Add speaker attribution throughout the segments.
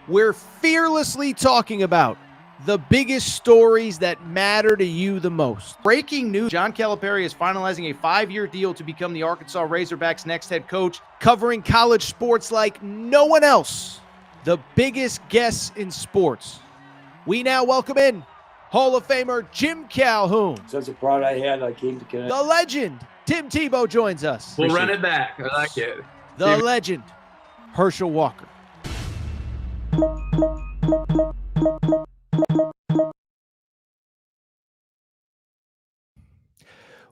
Speaker 1: We're fearlessly talking about the biggest stories that matter to you the most. Breaking news, John Calipari is finalizing a 5-year deal to become the Arkansas Razorbacks' next head coach, covering college sports like no one else. The biggest guests in sports. We now welcome in Hall of Famer Jim Calhoun.
Speaker 2: Such a pride I had, I came to connect.
Speaker 1: The legend, Tim Tebow, joins us.
Speaker 3: We'll run it back. I like it.
Speaker 1: The legend, Herschel Walker.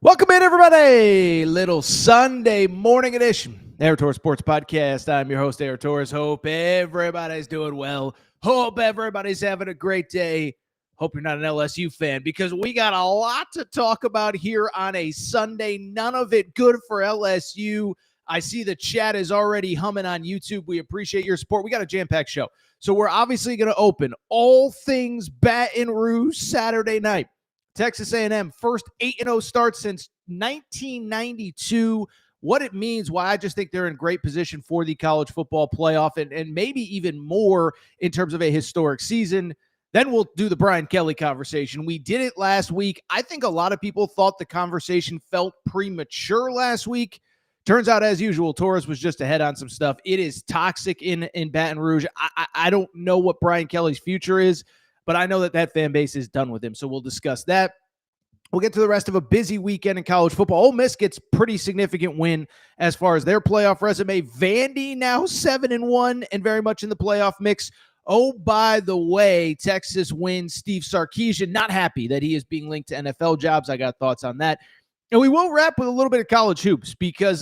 Speaker 1: Welcome in, everybody. Little Sunday morning edition, Air Torres Sports Podcast. I'm your host, Air Torres. Hope everybody's doing well. Hope everybody's having a great day. Hope you're not an LSU fan, because we got a lot to talk about here on a Sunday. None of it good for LSU. I see the chat is already humming on YouTube. We appreciate your support. We got a jam-packed show. So we're obviously going to open all things Baton Rouge Saturday night. Texas A&M, first 8-0 start since 1992. What it means, why I just think they're in great position for the college football playoff, and maybe even more in terms of a historic season. Then we'll do the Brian Kelly conversation. We did it last week. I think a lot of people thought the conversation felt premature last week. Turns out, as usual, Torres was just ahead on some stuff. It is toxic in Baton Rouge. I don't know what Brian Kelly's future is, but I know that fan base is done with him, so we'll discuss that. We'll get to the rest of a busy weekend in college football. Ole Miss gets pretty significant win as far as their playoff resume. Vandy now 7-1 and very much in the playoff mix. Oh, by the way, Texas wins. Steve Sarkeesian not happy that he is being linked to NFL jobs. I got thoughts on that. And we will wrap with a little bit of college hoops, because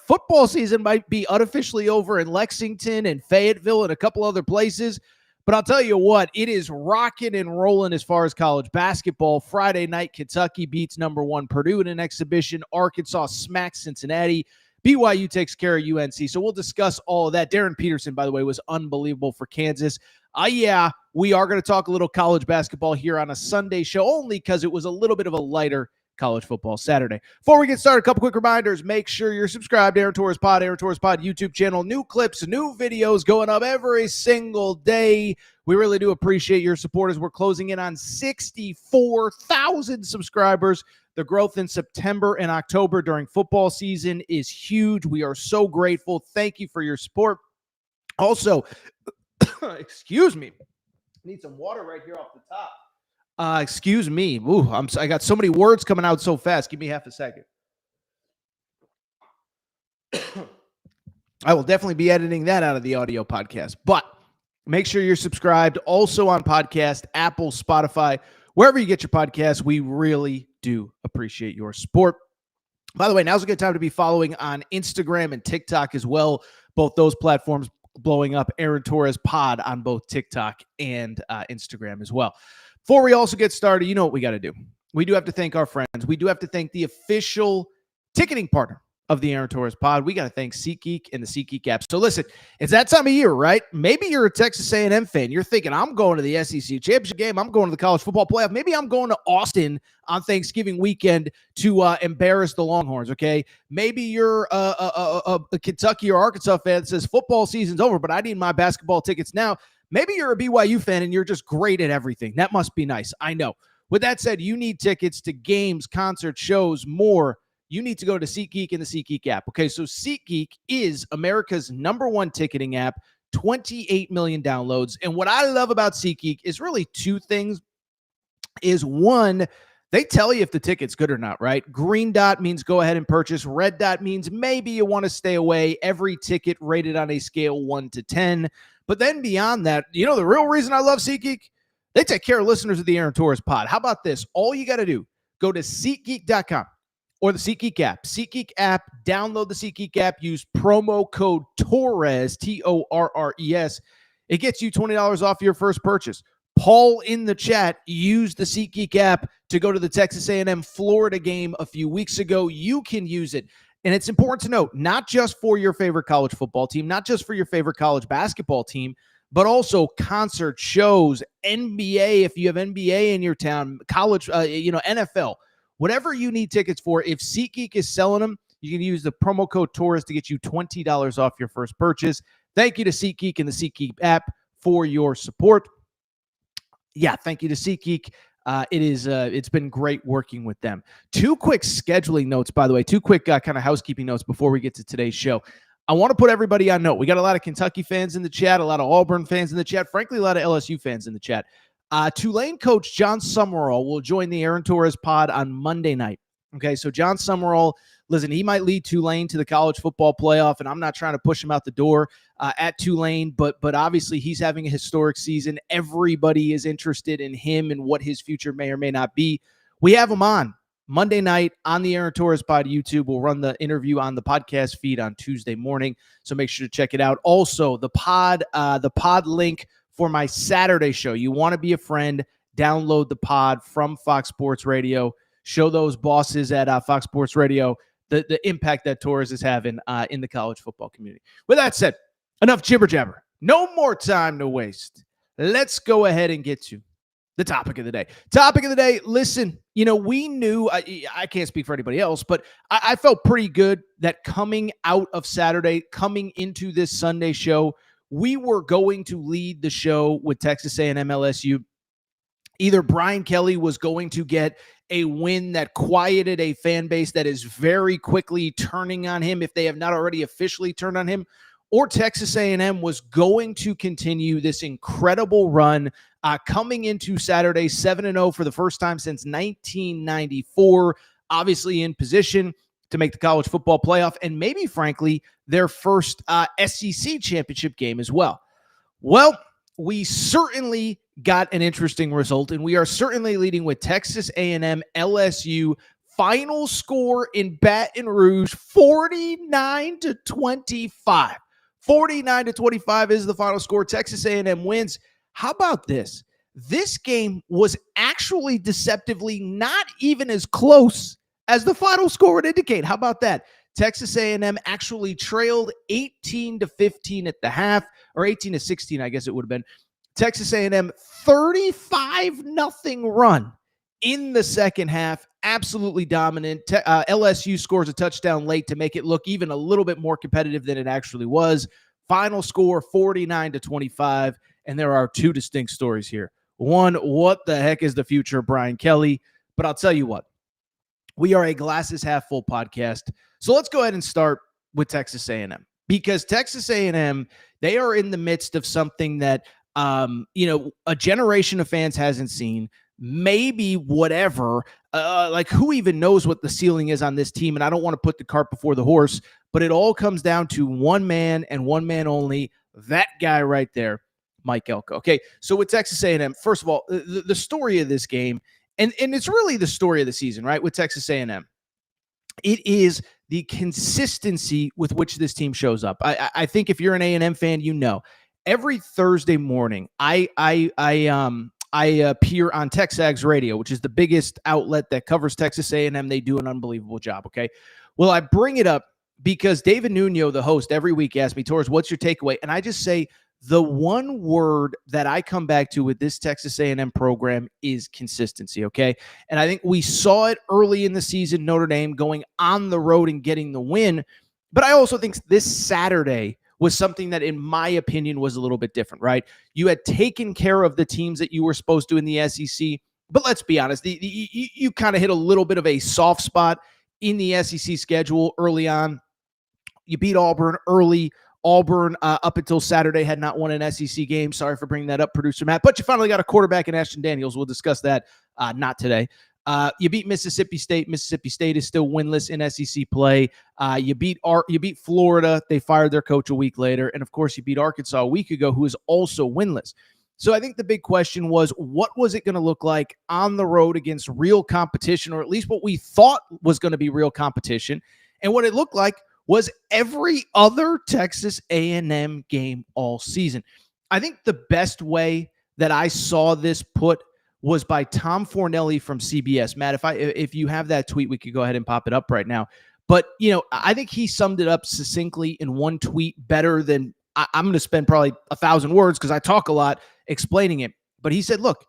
Speaker 1: football season might be unofficially over in Lexington and Fayetteville and a couple other places. But I'll tell you what, it is rocking and rolling as far as college basketball. Friday night, Kentucky beats number 1 Purdue in an exhibition. Arkansas smacks Cincinnati. BYU takes care of UNC. So we'll discuss all of that. Darren Peterson, by the way, was unbelievable for Kansas. Yeah, we are going to talk a little college basketball here on a Sunday show, only because it was a little bit of a lighter college football Saturday. Before we get started, a couple quick reminders. Make sure you're subscribed to Aaron Torres Pod YouTube channel. New clips, new videos going up every single day. We really do appreciate your support as we're closing in on 64,000 subscribers. The growth in September and October during football season is huge. We are so grateful. Thank you for your support. Also, excuse me, need some water right here off the top. Excuse me. Ooh, I got so many words coming out so fast. Give me half a second. I will definitely be editing that out of the audio podcast, but make sure you're subscribed also on podcast, Apple, Spotify, wherever you get your podcasts. We really do appreciate your support. By the way, now's a good time to be following on Instagram and TikTok as well. Both those platforms blowing up. Aaron Torres Pod on both TikTok and Instagram as well. Before we also get started, you know what we got to do. We do have to thank our friends. We do have to thank the official ticketing partner of the Aaron Torres Pod. We got to thank SeatGeek and the SeatGeek app. So listen, it's that time of year, right? Maybe you're a Texas A&M fan. You're thinking, I'm going to the SEC championship game. I'm going to the college football playoff. Maybe I'm going to Austin on Thanksgiving weekend to embarrass the Longhorns, okay? Maybe you're a Kentucky or Arkansas fan that says football season's over, but I need my basketball tickets now. Maybe you're a BYU fan and you're just great at everything. That must be nice. I know. With that said, you need tickets to games, concerts, shows, more. You need to go to SeatGeek and the SeatGeek app. Okay, so SeatGeek is America's #1 ticketing app, 28 million downloads. And what I love about SeatGeek is really two things. Is one, they tell you if the ticket's good or not, right? Green dot means go ahead and purchase. Red dot means maybe you want to stay away. Every ticket rated on a scale 1 to 10. But then beyond that, you know the real reason I love SeatGeek? They take care of listeners of the Aaron Torres Pod. How about this? All you got to do, go to SeatGeek.com or the SeatGeek app. SeatGeek app, download the SeatGeek app, use promo code Torres, Torres. It gets you $20 off your first purchase. Paul in the chat used the SeatGeek app to go to the Texas A&M Florida game a few weeks ago. You can use it. And it's important to note, not just for your favorite college football team, not just for your favorite college basketball team, but also concert shows, NBA, if you have NBA in your town, college, NFL, whatever you need tickets for. If SeatGeek is selling them, you can use the promo code Torres to get you $20 off your first purchase. Thank you to SeatGeek and the SeatGeek app for your support. Yeah, thank you to SeatGeek. It's been great working with them. Two quick scheduling notes, by the way, two quick kind of housekeeping notes before we get to today's show. I want to put everybody on note. We got a lot of Kentucky fans in the chat, a lot of Auburn fans in the chat, frankly, a lot of LSU fans in the chat. Tulane coach John Summerall will join the Aaron Torres pod on Monday night. Okay, so John Summerall, listen, he might lead Tulane to the college football playoff, and I'm not trying to push him out the door at Tulane, but obviously he's having a historic season. Everybody is interested in him and what his future may or may not be. We have him on Monday night on the Aaron Torres pod YouTube. We'll run the interview on the podcast feed on Tuesday morning, so make sure to check it out. Also, the pod link for my Saturday show. You want to be a friend, download the pod from Fox Sports Radio. Show those bosses at Fox Sports Radio the impact that Torres is having in the college football community. With that said, enough jibber jabber. No more time to waste. Let's go ahead and get to the topic of the day. Topic of the day, listen, we knew, I can't speak for anybody else, but I felt pretty good that coming out of Saturday, coming into this Sunday show, we were going to lead the show with Texas A&M LSU. Either Brian Kelly was going to get a win that quieted a fan base that is very quickly turning on him if they have not already officially turned on him, or Texas A&M was going to continue this incredible run coming into Saturday 7-0 for the first time since 1994, obviously in position to make the college football playoff and maybe, frankly, their first SEC championship game as well. Well, we certainly got an interesting result, and we are certainly leading with Texas A&M LSU. Final score in Baton Rouge, 49-25. 49-25 is the final score. Texas A&M wins. How about this? This game was actually deceptively not even as close as the final score would indicate. How about that? Texas A&M actually trailed 18-15 at the half, or 18-16, I guess it would have been. Texas A&M 35-0 run in the second half. Absolutely dominant. LSU scores a touchdown late to make it look even a little bit more competitive than it actually was. Final score 49-25, and there are two distinct stories here. One, what the heck is the future of Brian Kelly? But I'll tell you what, we are a glasses half full podcast. So let's go ahead and start with Texas A&M, because Texas A&M, they are in the midst of something that a generation of fans hasn't seen. Maybe whatever, like who even knows what the ceiling is on this team? And I don't want to put the cart before the horse, but it all comes down to one man and one man only. That guy right there, Mike Elko. Okay, so with Texas A&M, first of all, the story of this game, and it's really the story of the season, right? With Texas A&M, it is the consistency with which this team shows up. I think if you're an A&M fan, every Thursday morning, I appear on Texags Radio, which is the biggest outlet that covers Texas A&M. They do an unbelievable job, okay? Well, I bring it up because David Nuno, the host, every week asks me, Torres, what's your takeaway? And I just say the one word that I come back to with this Texas A&M program is consistency, okay? And I think we saw it early in the season, Notre Dame going on the road and getting the win. But I also think this Saturday was something that, in my opinion, was a little bit different, right? You had taken care of the teams that you were supposed to in the SEC, but let's be honest, you kind of hit a little bit of a soft spot in the SEC schedule early on. You beat Auburn early. Auburn, up until Saturday, had not won an SEC game. Sorry for bringing that up, producer Matt. But you finally got a quarterback in Ashton Daniels. We'll discuss that not today. You beat Mississippi State. Mississippi State is still winless in SEC play. You beat Florida. They fired their coach a week later. And, of course, you beat Arkansas a week ago, who is also winless. So I think the big question was, what was it going to look like on the road against real competition, or at least what we thought was going to be real competition? And what it looked like was every other Texas A&M game all season. I think the best way that I saw this put was by Tom Fornelli from CBS. Matt, if you have that tweet, we could go ahead and pop it up right now. But, I think he summed it up succinctly in one tweet better than I'm going to spend probably 1,000 words because I talk a lot explaining it. But he said, look,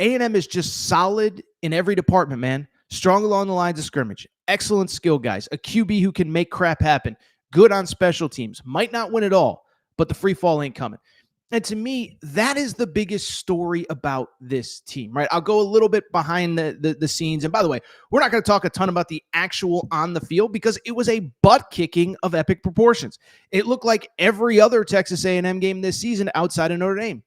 Speaker 1: A&M is just solid in every department, man. Strong along the lines of scrimmage. Excellent skill guys. A QB who can make crap happen. Good on special teams. Might not win it all, but the free fall ain't coming. And to me, that is the biggest story about this team, right? I'll go a little bit behind the scenes. And by the way, we're not going to talk a ton about the actual on the field because it was a butt kicking of epic proportions. It looked like every other Texas A&M game this season outside of Notre Dame.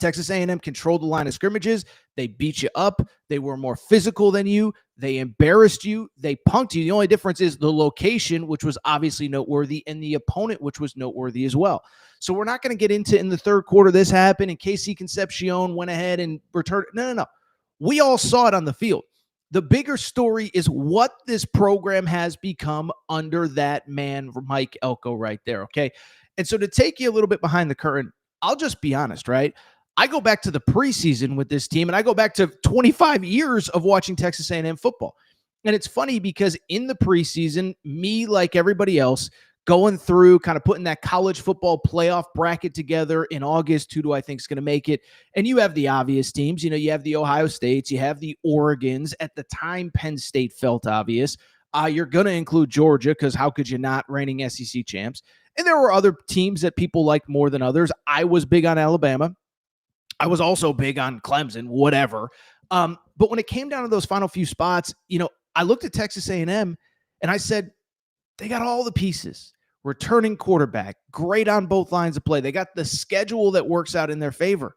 Speaker 1: Texas A&M controlled the line of scrimmages. They beat you up. They were more physical than you. They embarrassed you. They punked you. The only difference is the location, which was obviously noteworthy, and the opponent, which was noteworthy as well. So we're not going to get into in the third quarter this happened and KC Concepcion went ahead and returned. No. We all saw it on the field. The bigger story is what this program has become under that man, Mike Elko, right there, okay? And so to take you a little bit behind the curtain, I'll just be honest, right? I go back to the preseason with this team, and I go back to 25 years of watching Texas A&M football. And it's funny because in the preseason, me, like everybody else, going through kind of putting that college football playoff bracket together in August, who do I think is going to make it? And you have the obvious teams. You know, you have the Ohio States, you have the Oregons. At the time, Penn State felt obvious. You're going to include Georgia because how could you not, reigning SEC champs? And there were other teams that people liked more than others. I was big on Alabama. I was also big on Clemson, whatever. But when it came down to those final few spots, you know, I looked at Texas A&M and I said, they got all the pieces. Returning quarterback, great on both lines of play. They got the schedule that works out in their favor.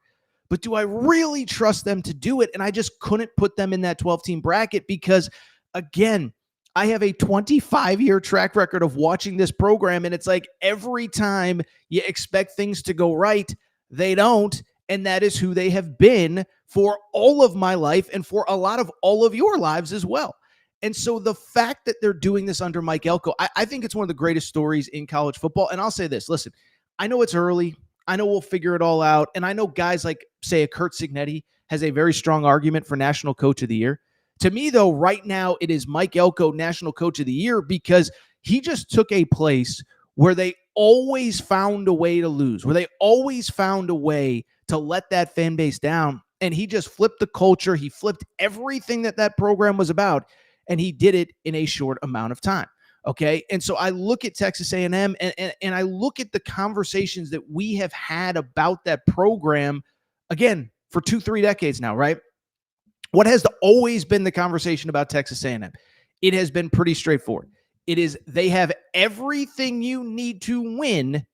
Speaker 1: But do I really trust them to do it? And I just couldn't put them in that 12-team bracket because, again, I have a 25-year track record of watching this program, and it's like every time you expect things to go right, they don't. And that is who they have been for all of my life and for a lot of all of your lives as well. And so the fact that they're doing this under Mike Elko, I think it's one of the greatest stories in college football. And I'll say this, listen, I know it's early. I know we'll figure it all out. And I know guys like, say, a Curt Cignetti has a very strong argument for National Coach of the Year. To me, though, right now, it is Mike Elko, National Coach of the Year, because he just took a place where they always found a way to lose, where they always found a way to let that fan base down. And he just flipped the culture. He flipped everything that program was about, and he did it in a short amount of time. Okay. And so I look at Texas A&M and I look at the conversations that we have had about that program, again, for 2-3 decades now, right? What has always been the conversation about Texas A&M? It has been pretty straightforward. It is they have everything you need to win,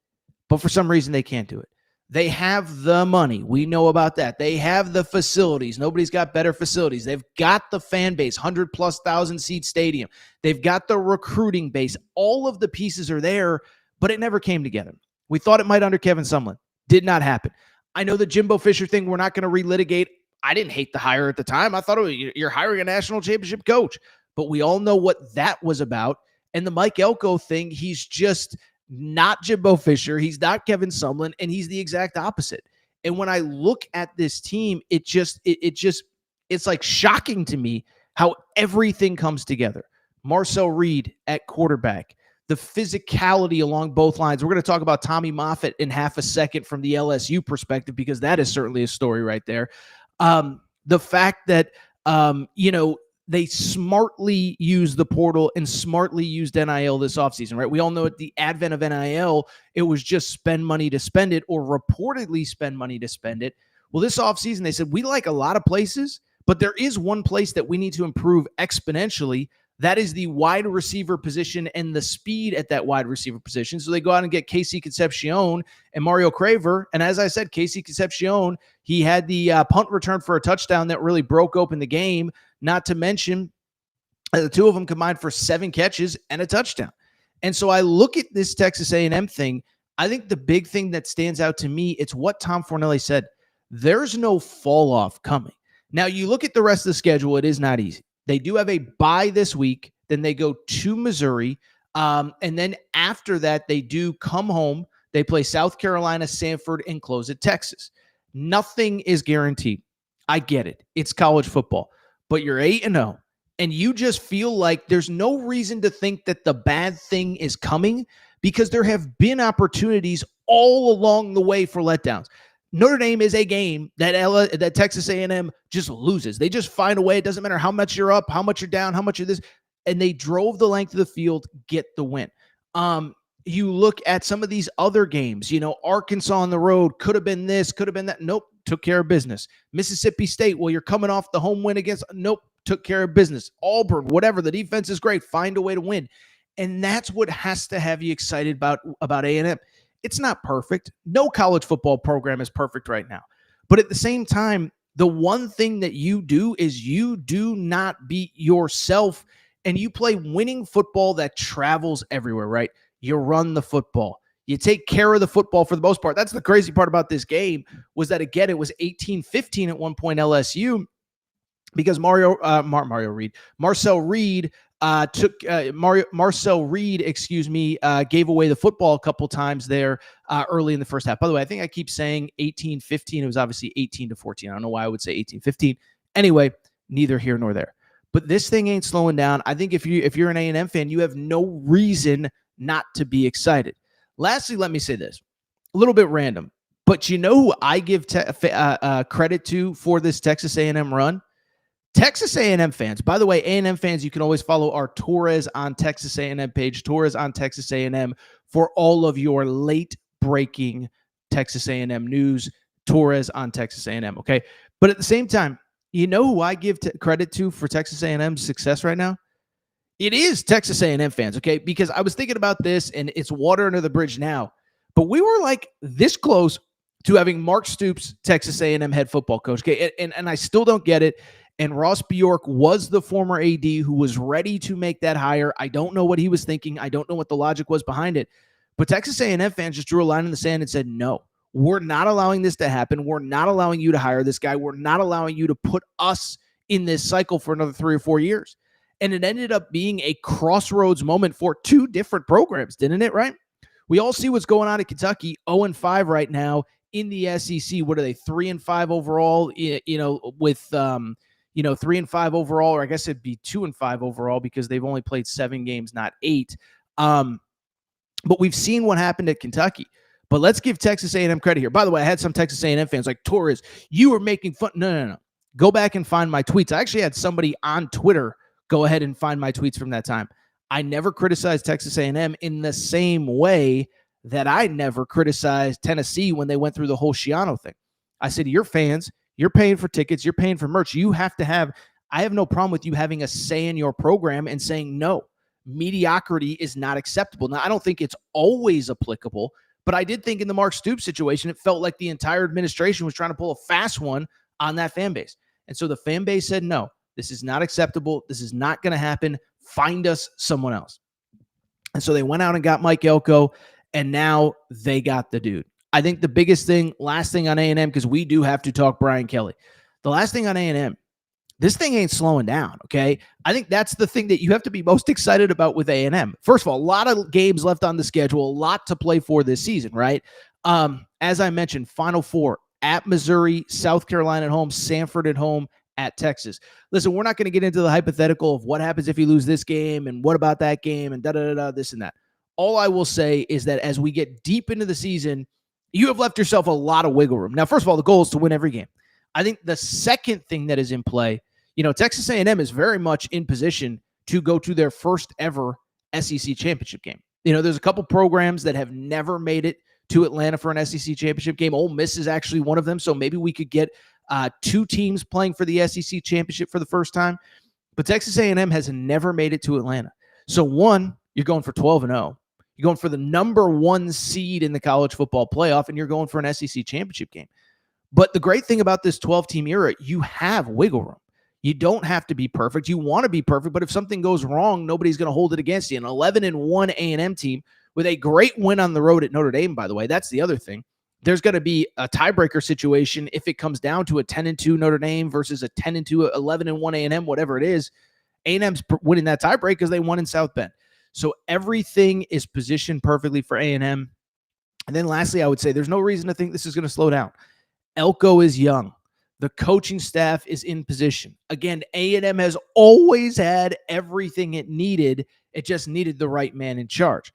Speaker 1: but for some reason they can't do it. They have the money. We know about that. They have the facilities. Nobody's got better facilities. They've got the fan base, 100,000+ seat stadium. They've got the recruiting base. All of the pieces are there, but it never came together. We thought it might under Kevin Sumlin. Did not happen. I know the Jimbo Fisher thing, we're not going to relitigate. I didn't hate the hire at the time. I thought you're hiring a national championship coach, but we all know what that was about. And the Mike Elko thing, he's just not Jimbo Fisher. He's not Kevin Sumlin, and he's the exact opposite. And when I look at this team, it's like shocking to me how everything comes together. Marcel Reed at quarterback, the physicality along both lines. We're going to talk about Tommy Moffitt in half a second from the LSU perspective, because that is certainly a story right there. The fact that, they smartly used the portal and smartly used NIL this offseason, right? We all know at the advent of NIL, it was just spend money to spend it, or reportedly spend money to spend it. Well, this offseason, they said, we like a lot of places, but there is one place that we need to improve exponentially. That is the wide receiver position and the speed at that wide receiver position. So they go out and get KC Concepcion and Mario Craver. And as I said, KC Concepcion, he had the punt return for a touchdown that really broke open the game. Not to mention, the two of them combined for 7 catches and a touchdown. And so I look at this Texas A&M thing. I think the big thing that stands out to me, it's what Tom Fornelli said. There's no fall off coming. Now, you look at the rest of the schedule, it is not easy. They do have a bye this week. Then they go to Missouri. And then after that, they do come home. They play South Carolina, Samford, and close at Texas. Nothing is guaranteed. I get it. It's college football. But you're 8-0, and you just feel like there's no reason to think that the bad thing is coming, because there have been opportunities all along the way for letdowns. Notre Dame is a game that Texas A&M just loses. They just find a way. It doesn't matter how much you're up, how much you're down, how much of this, and they drove the length of the field, get the win. You look at some of these other games, Arkansas on the road could have been this, could have been that. Nope, took care of business. Mississippi State, well, you're coming off the home win against, nope, took care of business. Auburn, whatever, the defense is great. Find a way to win. And that's what has to have you excited about A&M. It's not perfect. No college football program is perfect right now. But at the same time, the one thing that you do is you do not beat yourself, and you play winning football that travels everywhere, right? You run the football. You take care of the football for the most part. That's the crazy part about this game, was that, again, it was 18-15 at one point LSU, because Marcel Reed gave away the football a couple times there early in the first half. By the way, I think I keep saying 18-15. It was obviously 18-14. I don't know why I would say 18-15. Anyway, neither here nor there. But this thing ain't slowing down. I think if you're an A&M fan, you have no reason not to be excited. Lastly, let me say this. A little bit random, but you know who I give credit to for this Texas A&M run? Texas A&M fans. By the way, A&M fans, you can always follow our Torres on Texas A&M page, Torres on Texas A&M, for all of your late-breaking Texas A&M news, Torres on Texas A&M, okay? But at the same time, you know who I give credit to for Texas A&M's success right now? It is Texas A&M fans, okay? Because I was thinking about this, and it's water under the bridge now. But we were like this close to having Mark Stoops, Texas A&M head football coach, okay? And I still don't get it. And Ross Bjork was the former AD who was ready to make that hire. I don't know what he was thinking. I don't know what the logic was behind it. But Texas A&M fans just drew a line in the sand and said, no, we're not allowing this to happen. We're not allowing you to hire this guy. We're not allowing you to put us in this cycle for another 3 or 4 years. And it ended up being a crossroads moment for two different programs, didn't it, right? We all see what's going on at Kentucky, 0-5 right now in the SEC. What are they, 3-5 overall, with 3-5 overall, or I guess it'd be 2-5 overall because they've only played 7 games, not 8. But we've seen what happened at Kentucky. But let's give Texas A&M credit here. By the way, I had some Texas A&M fans like, Torres, you were making fun. No. Go back and find my tweets. I actually had somebody on Twitter go ahead and find my tweets from that time. I never criticized Texas A&M in the same way that I never criticized Tennessee when they went through the whole Schiano thing. I said, your fans, you're paying for tickets, you're paying for merch. I have no problem with you having a say in your program and saying, no, mediocrity is not acceptable. Now, I don't think it's always applicable, but I did think in the Mark Stoops situation, it felt like the entire administration was trying to pull a fast one on that fan base. And so the fan base said, no, this is not acceptable. This is not going to happen. Find us someone else. And so they went out and got Mike Elko, and now they got the dude. I think the biggest thing, last thing on A&M, because we do have to talk Brian Kelly. The last thing on A&M, this thing ain't slowing down, okay? I think that's the thing that you have to be most excited about with A&M. First of all, a lot of games left on the schedule, a lot to play for this season, right? As I mentioned, Final Four at Missouri, South Carolina at home, Samford at home, at Texas. Listen, we're not going to get into the hypothetical of what happens if you lose this game and what about that game and this and that. All I will say is that as we get deep into the season, you have left yourself a lot of wiggle room. Now, first of all, the goal is to win every game. I think the second thing that is in play, Texas A&M is very much in position to go to their first ever SEC championship game. There's a couple programs that have never made it to Atlanta for an SEC championship game. Ole Miss is actually one of them, so maybe we could get 2 teams playing for the SEC championship for the first time. But Texas A&M has never made it to Atlanta. So one, you're going for 12-0. You're going for the number 1 seed in the college football playoff, and you're going for an SEC championship game. But the great thing about this 12-team era, you have wiggle room. You don't have to be perfect. You want to be perfect, but if something goes wrong, nobody's going to hold it against you. An 11-1 A&M team with a great win on the road at Notre Dame, by the way, that's the other thing. There's going to be a tiebreaker situation if it comes down to a 10-2 Notre Dame versus a 10-2, 11-1 A&M, whatever it is. A&M's winning that tiebreak because they won in South Bend. So everything is positioned perfectly for A&M. And then lastly, I would say there's no reason to think this is going to slow down. Elko is young. The coaching staff is in position. Again, A&M has always had everything it needed. It just needed the right man in charge.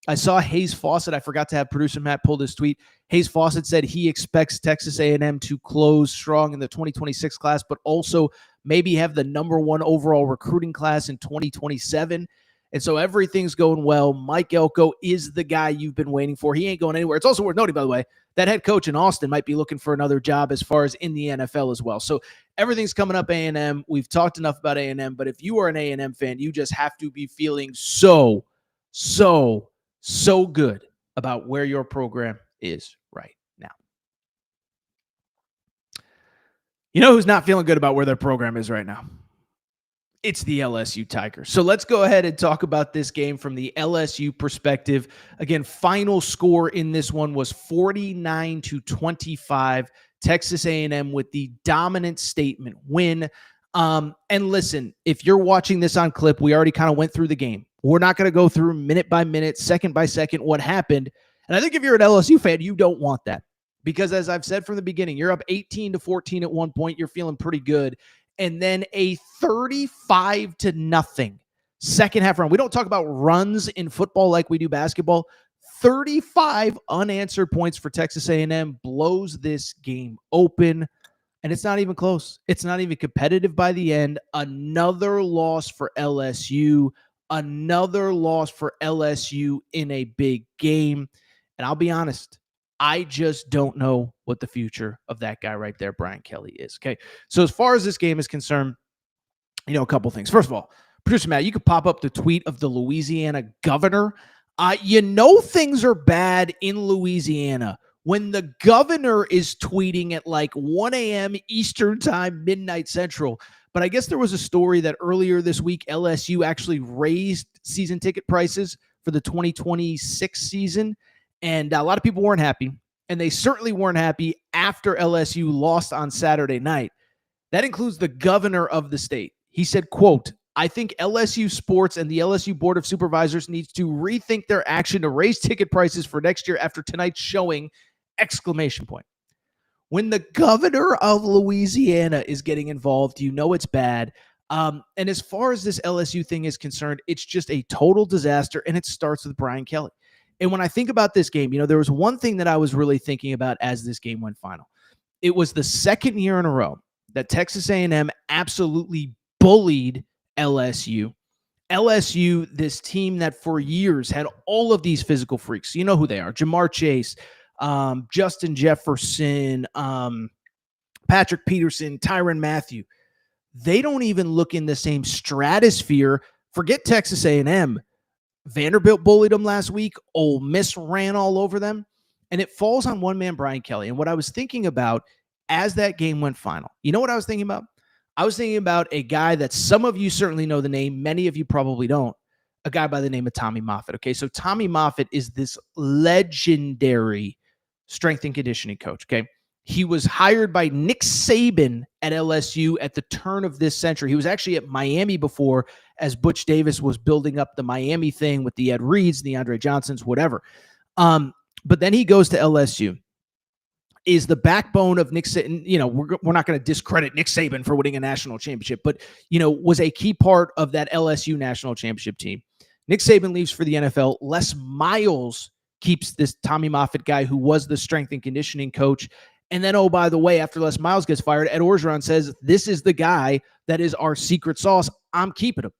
Speaker 1: I saw Hayes Fawcett. I forgot to have producer Matt pull this tweet. Hayes Fawcett said he expects Texas A&M to close strong in the 2026 class, but also maybe have the number 1 overall recruiting class in 2027. And so everything's going well. Mike Elko is the guy you've been waiting for. He ain't going anywhere. It's also worth noting, by the way, that head coach in Austin might be looking for another job as far as in the NFL as well. So everything's coming up A&M. We've talked enough about A&M, but if you are an A&M fan, you just have to be feeling so good about where your program is right now. You know who's not feeling good about where their program is right now? It's the LSU Tigers. So let's go ahead and talk about this game from the LSU perspective. Again, final score in this one was 49-25. Texas A&M with the dominant statement win. And listen, if you're watching this on clip, we already kind of went through the game. We're not going to go through minute by minute, second by second what happened. And I think if you're an LSU fan, you don't want that. Because as I've said from the beginning, you're up 18-14 at one point. You're feeling pretty good. And then a 35-0 second half run. We don't talk about runs in football like we do basketball. 35 unanswered points for Texas A&M blows this game open. And it's not even close. It's not even competitive by the end. Another loss for LSU. Another loss for LSU in a big game. And I'll be honest, I just don't know what the future of that guy right there, Brian Kelly, is. Okay. So as far as this game is concerned, a couple things. First of all, producer Matt, you could pop up the tweet of the Louisiana governor. Things are bad in Louisiana when the governor is tweeting at like 1 a.m. Eastern time, midnight Central. But I guess there was a story that earlier this week, LSU actually raised season ticket prices for the 2026 season. And a lot of people weren't happy, and they certainly weren't happy after LSU lost on Saturday night. That includes the governor of the state. He said, quote, "I think LSU sports and the LSU Board of Supervisors needs to rethink their action to raise ticket prices for next year after tonight's showing, !" When the governor of Louisiana is getting involved, it's bad. And as far as this LSU thing is concerned, it's just a total disaster, and it starts with Brian Kelly. And when I think about this game, there was one thing that I was really thinking about as this game went final. It was the second year in a row that Texas A&M absolutely bullied LSU. LSU, this team that for years had all of these physical freaks. You know who they are. Jamar Chase, Justin Jefferson, Patrick Peterson, Tyrann Mathieu. They don't even look in the same stratosphere. Forget Texas A&M. Vanderbilt bullied them last week. Ole Miss ran all over them. And it falls on one man, Brian Kelly. And what I was thinking about as that game went final, you know what I was thinking about? I was thinking about a guy that some of you certainly know the name. Many of you probably don't. A guy by the name of Tommy Moffitt. Okay, so Tommy Moffitt is this legendary strength and conditioning coach. Okay, he was hired by Nick Saban at LSU at the turn of this century. He was actually at Miami before, as Butch Davis was building up the Miami thing with the Ed Reeds, the Andre Johnsons, whatever. But then he goes to LSU, is the backbone of Nick Saban. We're not going to discredit Nick Saban for winning a national championship, but, was a key part of that LSU national championship team. Nick Saban leaves for the NFL. Les Miles keeps this Tommy Moffitt guy who was the strength and conditioning coach. And then, oh, by the way, after Les Miles gets fired, Ed Orgeron says, this is the guy that is our secret sauce. I'm keeping him.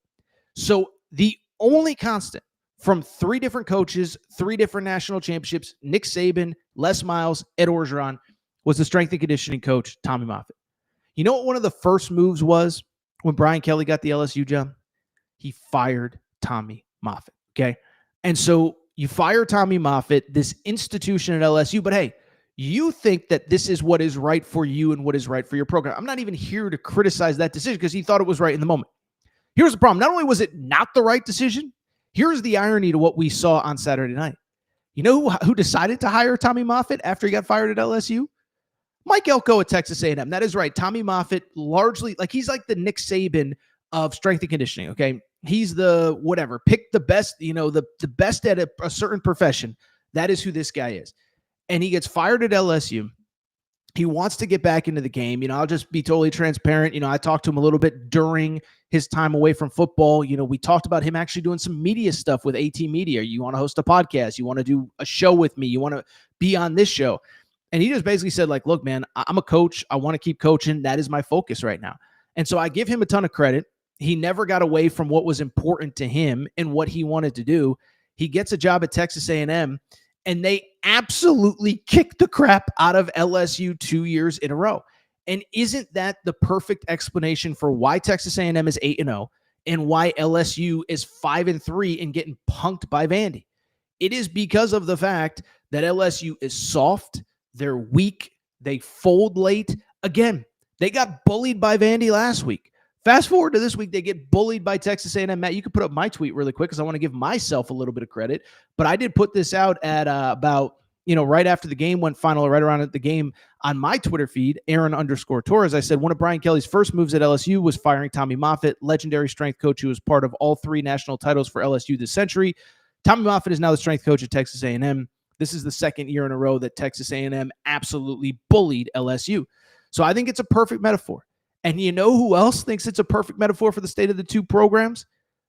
Speaker 1: So the only constant from three different coaches, three different national championships, Nick Saban, Les Miles, Ed Orgeron, was the strength and conditioning coach, Tommy Moffitt. You know what one of the first moves was when Brian Kelly got the LSU job? He fired Tommy Moffitt, okay? And so you fire Tommy Moffitt, this institution at LSU, but hey, you think that this is what is right for you and what is right for your program. I'm not even here to criticize that decision because he thought it was right in the moment. Here's the problem. Not only was it not the right decision, here's the irony to what we saw on Saturday night. You know who decided to hire Tommy Moffitt after he got fired at LSU? Mike Elko at Texas A&M. That is right. Tommy Moffitt largely, he's like the Nick Saban of strength and conditioning, okay? He's the whatever. Pick the best, the best at a certain profession. That is who this guy is. And he gets fired at LSU. He wants to get back into the game. I'll just be totally transparent. I talked to him a little bit during his time away from football. We talked about him actually doing some media stuff with AT Media. You want to host a podcast? You want to do a show with me? You want to be on this show? And he just basically said, look, man, I'm a coach. I want to keep coaching. That is my focus right now. And so I give him a ton of credit. He never got away from what was important to him and what he wanted to do. He gets a job at Texas A&M, and they absolutely kicked the crap out of LSU 2 years in a row. And isn't that the perfect explanation for why Texas A&M is 8-0 and why LSU is 5-3 and getting punked by Vandy? It is because of the fact that LSU is soft, they're weak, they fold late. Again, they got bullied by Vandy last week. Fast forward to this week, they get bullied by Texas A&M. Matt, you could put up my tweet really quick because I want to give myself a little bit of credit. But I did put this out at about, right after the game went final, right around at the game on my Twitter feed, Aaron_Torres. I said one of Brian Kelly's first moves at LSU was firing Tommy Moffitt, legendary strength coach who was part of all 3 national titles for LSU this century. Tommy Moffitt is now the strength coach at Texas A&M. This is the second year in a row that Texas A&M absolutely bullied LSU. So I think it's a perfect metaphor. And you know who else thinks it's a perfect metaphor for the state of the two programs?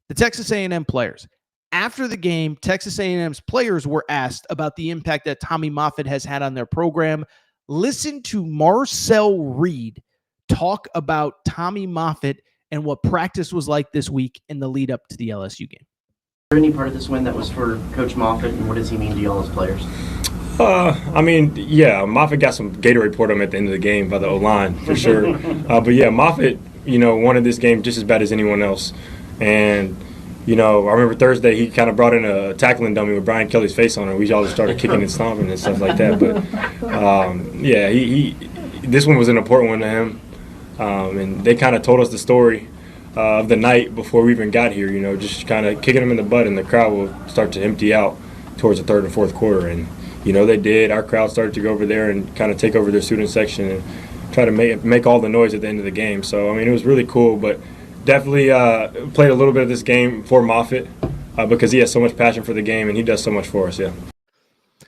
Speaker 1: The Texas A&M players. After the game, Texas A&M's players were asked about the impact that Tommy Moffitt has had on their program. Listen to Marcel Reed talk about Tommy Moffitt and what practice was like this week in the lead up to the LSU game.
Speaker 3: Is there any part of this win that was for Coach Moffitt, and what does he mean to y'all as players?
Speaker 4: Moffitt got some Gatorade poured on him at the end of the game by the O-line, for sure. Moffitt, wanted this game just as bad as anyone else. And, I remember Thursday he kind of brought in a tackling dummy with Brian Kelly's face on it. We all just started kicking and stomping and stuff like that. But, this one was an important one to him. And they kind of told us the story of the night before we even got here, just kind of kicking him in the butt, and the crowd will start to empty out towards the third and fourth quarter. And they did. Our crowd started to go over there and kind of take over their student section and try to make all the noise at the end of the game. So, it was really cool, but definitely played a little bit of this game for Moffitt because he has so much passion for the game and he does so much for us, yeah.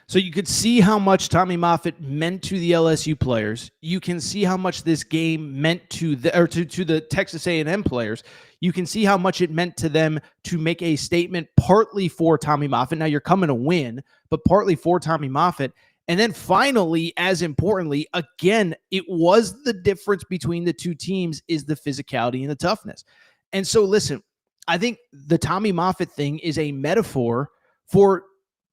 Speaker 1: So you could see how much Tommy Moffitt meant to the LSU players. You can see how much this game meant to the Texas A&M players. You can see how much it meant to them to make a statement partly for Tommy Moffitt. Now you're coming to win, but partly for Tommy Moffitt. And then finally, as importantly, again, it was the difference between the two teams is the physicality and the toughness. And so listen, I think the Tommy Moffitt thing is a metaphor for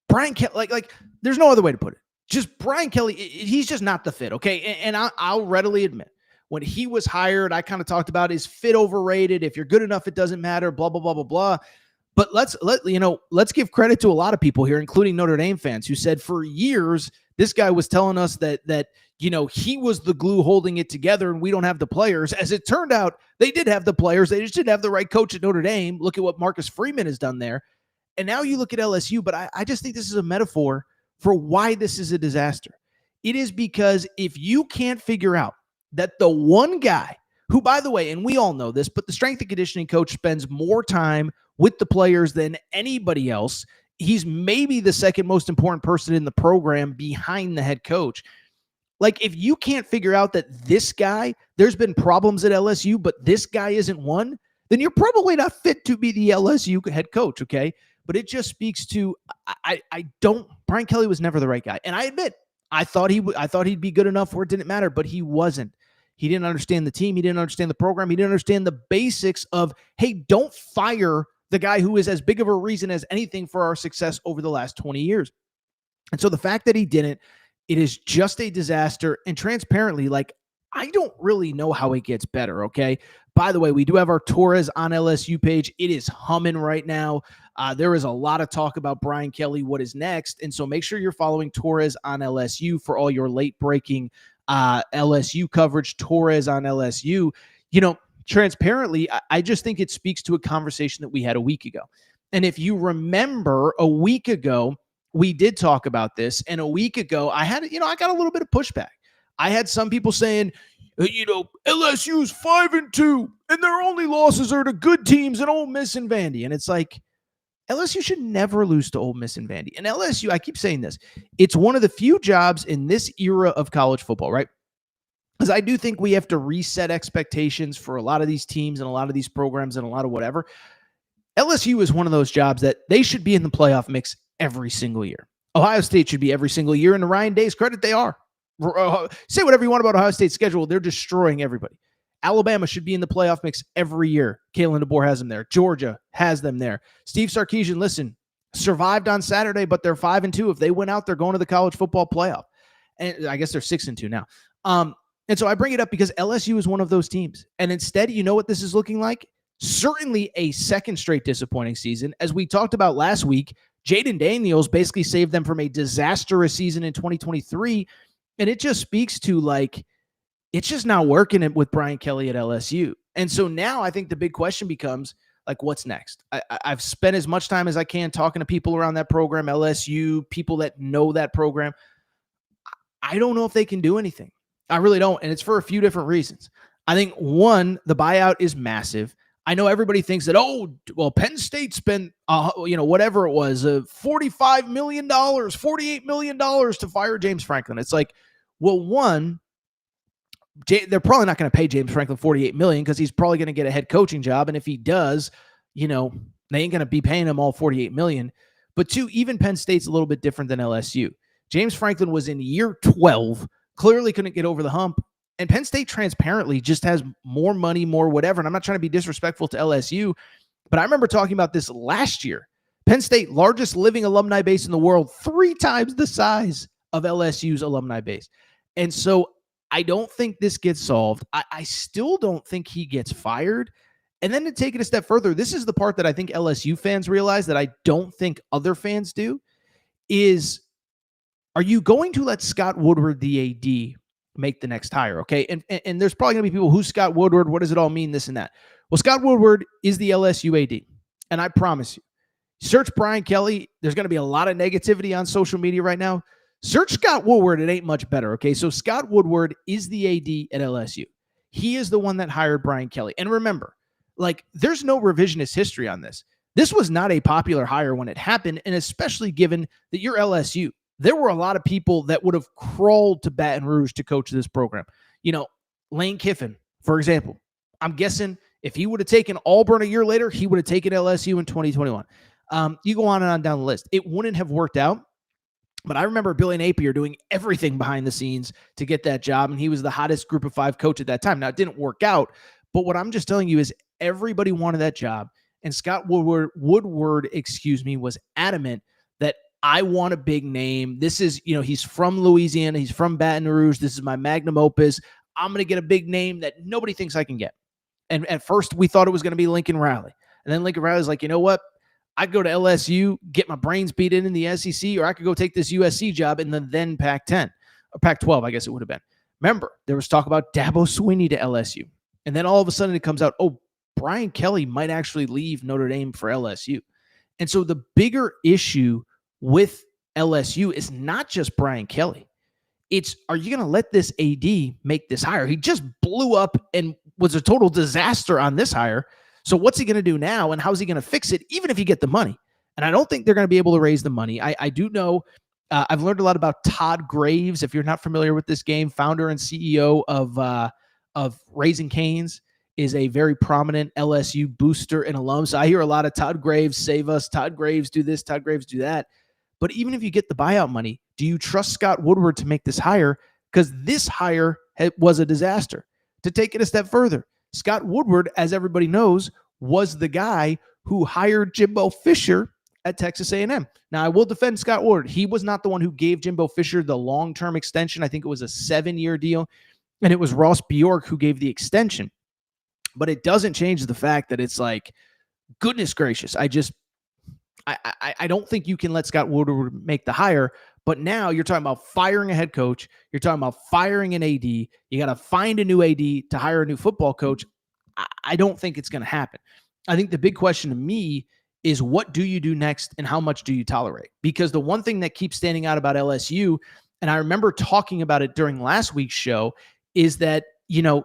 Speaker 1: Brian Kelly. Like there's no other way to put it. Just Brian Kelly, he's just not the fit, okay? And I'll readily admit, when he was hired, I kind of talked about is fit overrated. If you're good enough, it doesn't matter, blah, blah, blah, blah, blah. But let's give credit to a lot of people here, including Notre Dame fans, who said for years, this guy was telling us that he was the glue holding it together and we don't have the players. As it turned out, they did have the players. They just didn't have the right coach at Notre Dame. Look at what Marcus Freeman has done there. And now you look at LSU, but I just think this is a metaphor for why this is a disaster. It is because if you can't figure out that the one guy who, by the way, and we all know this, but the strength and conditioning coach spends more time with the players than anybody else. He's maybe the second most important person in the program behind the head coach. Like, if you can't figure out that this guy, there's been problems at LSU, but this guy isn't one, then you're probably not fit to be the LSU head coach, okay? But it just speaks to, Brian Kelly was never the right guy. And I admit, I thought he'd be good enough where it didn't matter, but he wasn't. He didn't understand the team. He didn't understand the program. He didn't understand the basics of, hey, don't fire the guy who is as big of a reason as anything for our success over the last 20 years. And so the fact that he didn't, it is just a disaster. And transparently, I don't really know how it gets better, okay? By the way, we do have our Torres on LSU page. It is humming right now. There is a lot of talk about Brian Kelly, what is next. And so make sure you're following Torres on LSU for all your late-breaking LSU coverage. Torres on LSU. Transparently, I just think it speaks to a conversation that we had a week ago. And if you remember, a week ago, we did talk about this. And a week ago, I got a little bit of pushback. I had some people saying, LSU's 5-2, and their only losses are to good teams and Ole Miss and Vandy. And it's like, LSU should never lose to Ole Miss and Vandy. And LSU, I keep saying this, it's one of the few jobs in this era of college football, right? Because I do think we have to reset expectations for a lot of these teams and a lot of these programs and a lot of whatever. LSU is one of those jobs that they should be in the playoff mix every single year. Ohio State should be every single year. And to Ryan Day's credit, they are. Say whatever you want about Ohio State's schedule. They're destroying everybody. Alabama should be in the playoff mix every year. Kalen DeBoer has them there. Georgia has them there. Steve Sarkeesian, listen, survived on Saturday, but they're 5-2. If they win out, they're going to the college football playoff. And I guess they're 6-2 now. And so I bring it up because LSU is one of those teams. And instead, you know what this is looking like? Certainly a second straight disappointing season. As we talked about last week, Jaden Daniels basically saved them from a disastrous season in 2023. And it just speaks to, like, it's just not working with Brian Kelly at LSU. And so now I think the big question becomes, like, what's next? I've spent as much time as I can talking to people around that program, LSU, people that know that program. I don't know if they can do anything. I really don't. And it's for a few different reasons. I think, one, the buyout is massive. I know everybody thinks that, Penn State spent, whatever it was, $45 million, $48 million to fire James Franklin. It's like, well, one, they're probably not going to pay James Franklin $48 million because he's probably going to get a head coaching job. And if he does, they ain't going to be paying him all $48 million. But two, even Penn State's a little bit different than LSU. James Franklin was in year 12, clearly couldn't get over the hump. And Penn State transparently just has more money, more whatever. And I'm not trying to be disrespectful to LSU, but I remember talking about this last year. Penn State, largest living alumni base in the world, 3 times the size of LSU's alumni base. And so I don't think this gets solved. I still don't think he gets fired. And then to take it a step further, this is the part that I think LSU fans realize that I don't think other fans do, is, are you going to let Scott Woodward, the AD, make the next hire? Okay. And there's probably going to be people, who's Scott Woodward? What does it all mean? This and that. Well, Scott Woodward is the LSU AD. And I promise you, search Brian Kelly. There's going to be a lot of negativity on social media right now. Search Scott Woodward. It ain't much better. Okay. So Scott Woodward is the AD at LSU. He is the one that hired Brian Kelly. And remember, like, there's no revisionist history on this. This was not a popular hire when it happened. And especially given that you're LSU. There were a lot of people that would have crawled to Baton Rouge to coach this program. Lane Kiffin, for example, I'm guessing if he would have taken Auburn a year later, he would have taken LSU in 2021. You go on and on down the list. It wouldn't have worked out. But I remember Billy Napier doing everything behind the scenes to get that job, and he was the hottest Group of 5 coach at that time. Now, it didn't work out, but what I'm just telling you is everybody wanted that job, and Scott Woodward, was adamant that I want a big name. This is, he's from Louisiana. He's from Baton Rouge. This is my magnum opus. I'm going to get a big name that nobody thinks I can get. And at first we thought it was going to be Lincoln Riley. And then Lincoln Riley's like, you know what? I'd go to LSU, get my brains beat in the SEC, or I could go take this USC job in the then Pac-10 or Pac-12, I guess it would have been. Remember, there was talk about Dabo Swinney to LSU. And then all of a sudden it comes out, Brian Kelly might actually leave Notre Dame for LSU. And so the bigger issue with LSU is not just Brian Kelly. It's, are you going to let this AD make this hire? He just blew up and was a total disaster on this hire. So what's he going to do now, and how's he going to fix it, even if you get the money? And I don't think they're going to be able to raise the money. I do know, I've learned a lot about Todd Graves. If you're not familiar with this game, founder and CEO of Raising Cane's, is a very prominent LSU booster and alum. So I hear a lot of Todd Graves save us, Todd Graves do this, Todd Graves do that. But even if you get the buyout money, do you trust Scott Woodward to make this hire? Because this hire was a disaster. To take it a step further, Scott Woodward, as everybody knows, was the guy who hired Jimbo Fisher at Texas A&M. Now, I will defend Scott Woodward. He was not the one who gave Jimbo Fisher the long-term extension. I think it was a 7-year deal, and it was Ross Bjork who gave the extension. But it doesn't change the fact that it's like, goodness gracious, I don't think you can let Scott Woodward make the hire. But now you're talking about firing a head coach. You're talking about firing an AD. You got to find a new AD to hire a new football coach. I don't think it's going to happen. I think the big question to me is, what do you do next and how much do you tolerate? Because the one thing that keeps standing out about LSU, and I remember talking about it during last week's show, is that,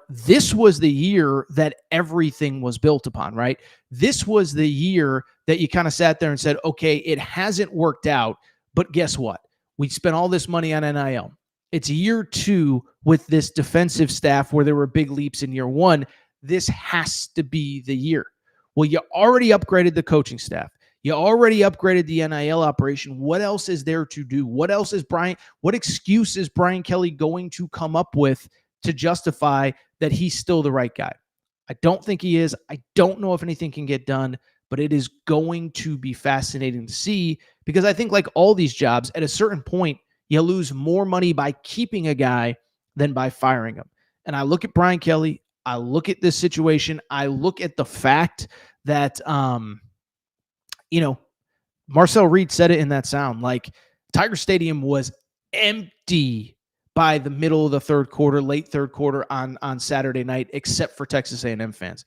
Speaker 1: this was the year that everything was built upon, right? This was the year that you kind of sat there and said, okay, it hasn't worked out, but guess what? We spent all this money on NIL. It's year 2 with this defensive staff where there were big leaps in year 1. This has to be the year. Well, you already upgraded the coaching staff. You already upgraded the NIL operation. What else is there to do? What excuse is Brian Kelly going to come up with to justify that he's still the right guy. I don't think he is. I don't know if anything can get done, but it is going to be fascinating to see, because I think like all these jobs, at a certain point, you lose more money by keeping a guy than by firing him. And I look at Brian Kelly, I look at this situation, I look at the fact that, Marcel Reed said it in that sound, like Tiger Stadium was empty by the middle of the third quarter, late third quarter on Saturday night, except for Texas A&M fans.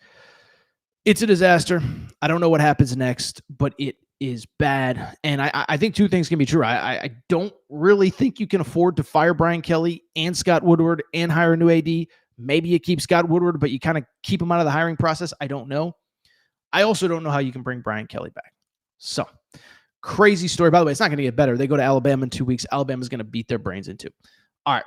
Speaker 1: It's a disaster. I don't know what happens next, but it is bad. And I think two things can be true. I don't really think you can afford to fire Brian Kelly and Scott Woodward and hire a new AD. Maybe you keep Scott Woodward, but you kind of keep him out of the hiring process. I don't know. I also don't know how you can bring Brian Kelly back. So, crazy story. By the way, it's not going to get better. They go to Alabama in 2 weeks. Alabama's going to beat their brains into. All right.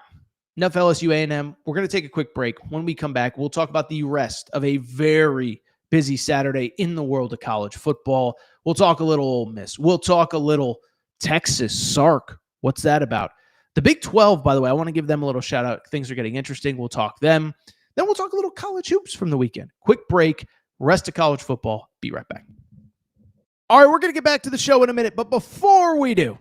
Speaker 1: Enough LSU A&M. We're going to take a quick break. When we come back, we'll talk about the rest of a very busy Saturday in the world of college football. We'll talk a little Ole Miss. We'll talk a little Texas Sark. What's that about? The Big 12, by the way, I want to give them a little shout out. Things are getting interesting. We'll talk them. Then we'll talk a little college hoops from the weekend. Quick break. Rest of college football. Be right back. All right, we're going to get back to the show in a minute. But before we do,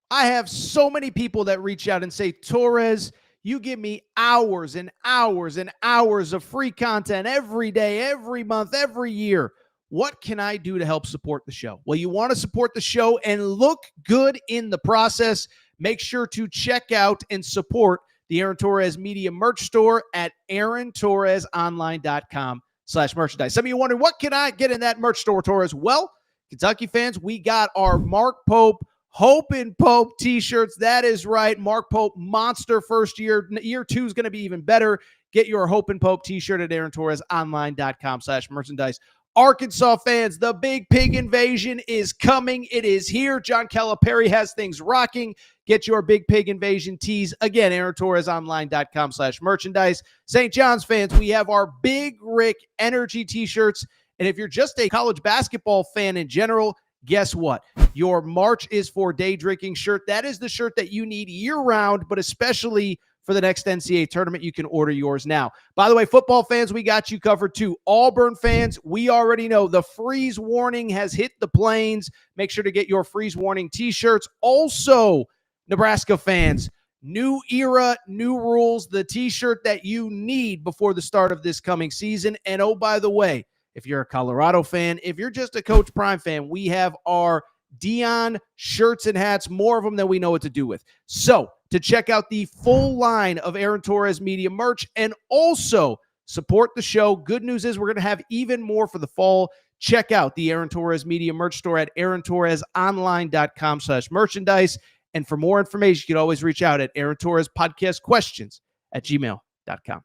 Speaker 1: I have so many people that reach out and say, Torres, you give me hours and hours and hours of free content every day, every month, every year. What can I do to help support the show? Well, you want to support the show and look good in the process. Make sure to check out and support the Aaron Torres Media merch store at aarontorresonline.com/merchandise. Some of you wondering, what can I get in that merch store, Torres? Well, Kentucky fans, we got our Mark Pope Hope and Pope t-shirts. That is right. Mark Pope, monster first year. Year 2 is going to be even better. Get your Hope and Pope t-shirt at aarontorresonline.com/merchandise. Arkansas fans, the Big Pig Invasion is coming. It is here. John Calipari has things rocking. Get your Big Pig Invasion tees. Again, aarontorresonline.com/merchandise. St. John's fans, we have our Big Rick Energy t-shirts. And if you're just a college basketball fan in general, guess what? Your March is for Day Drinking shirt. That is the shirt that you need year-round, but especially for the next NCAA tournament. You can order yours now. By the way, football fans, we got you covered too. Auburn fans, we already know the freeze warning has hit the plains. Make sure to get your freeze warning t-shirts. Also, Nebraska fans, new era, new rules, the t-shirt that you need before the start of this coming season. And oh, by the way, if you're a Colorado fan, if you're just a Coach Prime fan, we have our Dion shirts and hats, more of them than we know what to do with. So to check out the full line of Aaron Torres Media merch and also support the show, good news is we're going to have even more for the fall. Check out the Aaron Torres Media merch store at aarontorresonline.com/merchandise. And for more information, you can always reach out at Aaron Torres Podcast Questions at gmail.com.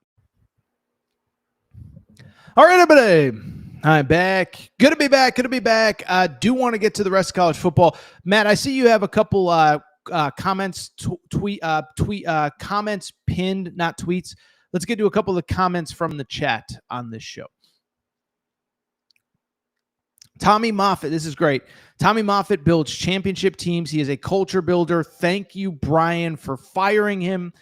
Speaker 1: All right, everybody. I'm back. Good to be back. I do want to get to the rest of college football. Matt, I see you have a couple comments, comments pinned, not tweets. Let's get to a couple of comments from the chat on this show. Tommy Moffitt, this is great. Tommy Moffitt builds championship teams. He is a culture builder. Thank you, Brian, for firing him.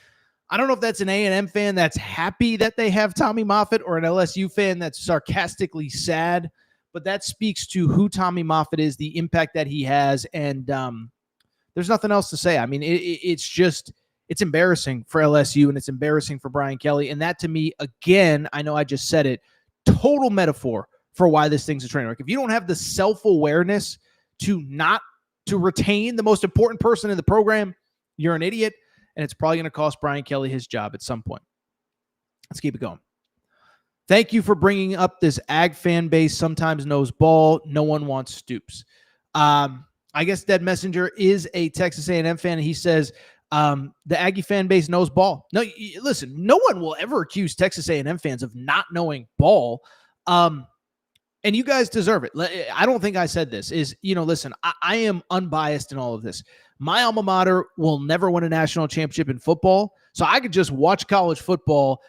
Speaker 1: I don't know if that's an A&M fan that's happy that they have Tommy Moffitt or an LSU fan that's sarcastically sad, but that speaks to who Tommy Moffitt is, the impact that he has, and there's nothing else to say. I mean, it's embarrassing for LSU, and it's embarrassing for Brian Kelly, and that to me, again, I know I just said it, total metaphor for why this thing's a train wreck. If you don't have the self-awareness to retain the most important person in the program, you're an idiot. And it's probably going to cost Brian Kelly his job at some point. Let's keep it going. Thank you for bringing up this Ag fan base. Sometimes knows ball. No one wants Stoops. I guess Dead Messenger is a Texas A&M fan. And he says the Aggie fan base knows ball. No, listen, no one will ever accuse Texas A&M fans of not knowing ball. And you guys deserve it. I don't think I said this. Listen, I am unbiased in all of this. My alma mater will never win a national championship in football, so I could just watch college football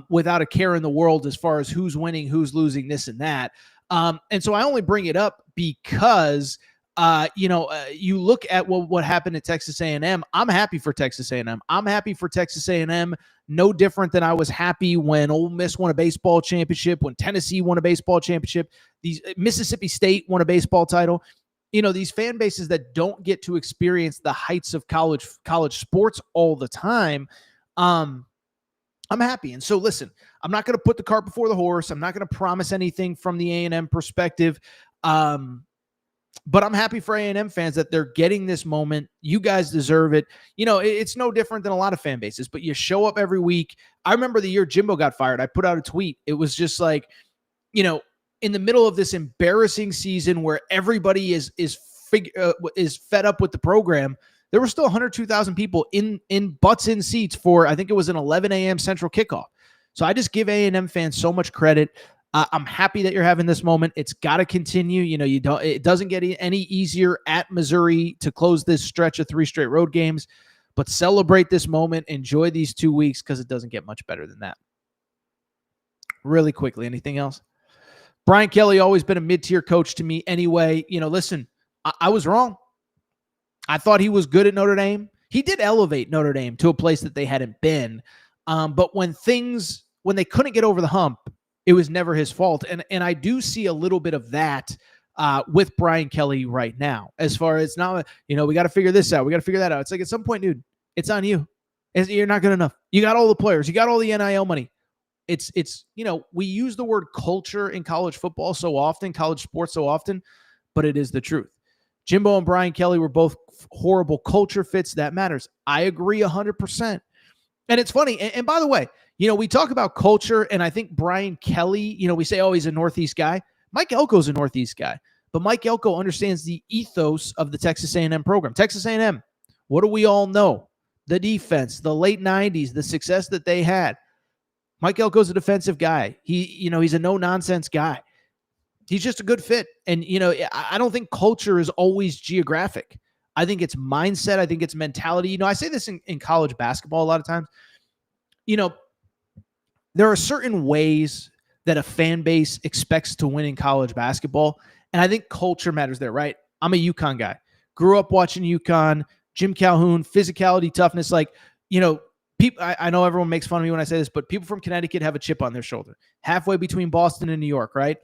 Speaker 1: without a care in the world as far as who's winning, who's losing, this and that. And so I only bring it up because You look at what happened at Texas A&M. I'm happy for Texas A&M. I'm happy for Texas A&M. No different than I was happy when Ole Miss won a baseball championship, when Tennessee won a baseball championship, these Mississippi State won a baseball title. These fan bases that don't get to experience the heights of college sports all the time. I'm happy. And so listen, I'm not going to put the cart before the horse. I'm not going to promise anything from the A&M perspective. But I'm happy for A&M fans that they're getting this moment. You guys deserve it. It's no different than a lot of fan bases, but you show up every week. I remember the year Jimbo got fired. I put out a tweet. It was just like, in the middle of this embarrassing season where everybody is fed up with the program, there were still 102,000 people in butts in seats for, I think it was an 11 a.m. Central kickoff. So I just give A&M fans so much credit. I'm happy that you're having this moment. It's got to continue. It doesn't get any easier at Missouri to close this stretch of 3 straight road games, but celebrate this moment. Enjoy these 2 weeks because it doesn't get much better than that. Really quickly, anything else? Brian Kelly, always been a mid-tier coach to me anyway. listen, I was wrong. I thought he was good at Notre Dame. He did elevate Notre Dame to a place that they hadn't been. But when they couldn't get over the hump, it was never his fault. And I do see a little bit of that with Brian Kelly right now, as far as now, we got to figure this out. We got to figure that out. It's like at some point, dude, it's on you. You're not good enough. You got all the players. You got all the NIL money. It's we use the word culture in college football so often, college sports so often, but it is the truth. Jimbo and Brian Kelly were both horrible culture fits. That matters. I agree 100%. And it's funny. And by the way, we talk about culture, and I think Brian Kelly, we say, oh, he's a Northeast guy. Mike Elko's a Northeast guy. But Mike Elko understands the ethos of the Texas A&M program. Texas A&M, what do we all know? The defense, the late 90s, the success that they had. Mike Elko's a defensive guy. He's a no-nonsense guy. He's just a good fit. And, I don't think culture is always geographic. I think it's mindset. I think it's mentality. I say this in college basketball a lot of times. There are certain ways that a fan base expects to win in college basketball. And I think culture matters there, right? I'm a UConn guy. Grew up watching UConn, Jim Calhoun, physicality, toughness. People, I know everyone makes fun of me when I say this, but people from Connecticut have a chip on their shoulder. Halfway between Boston and New York, right?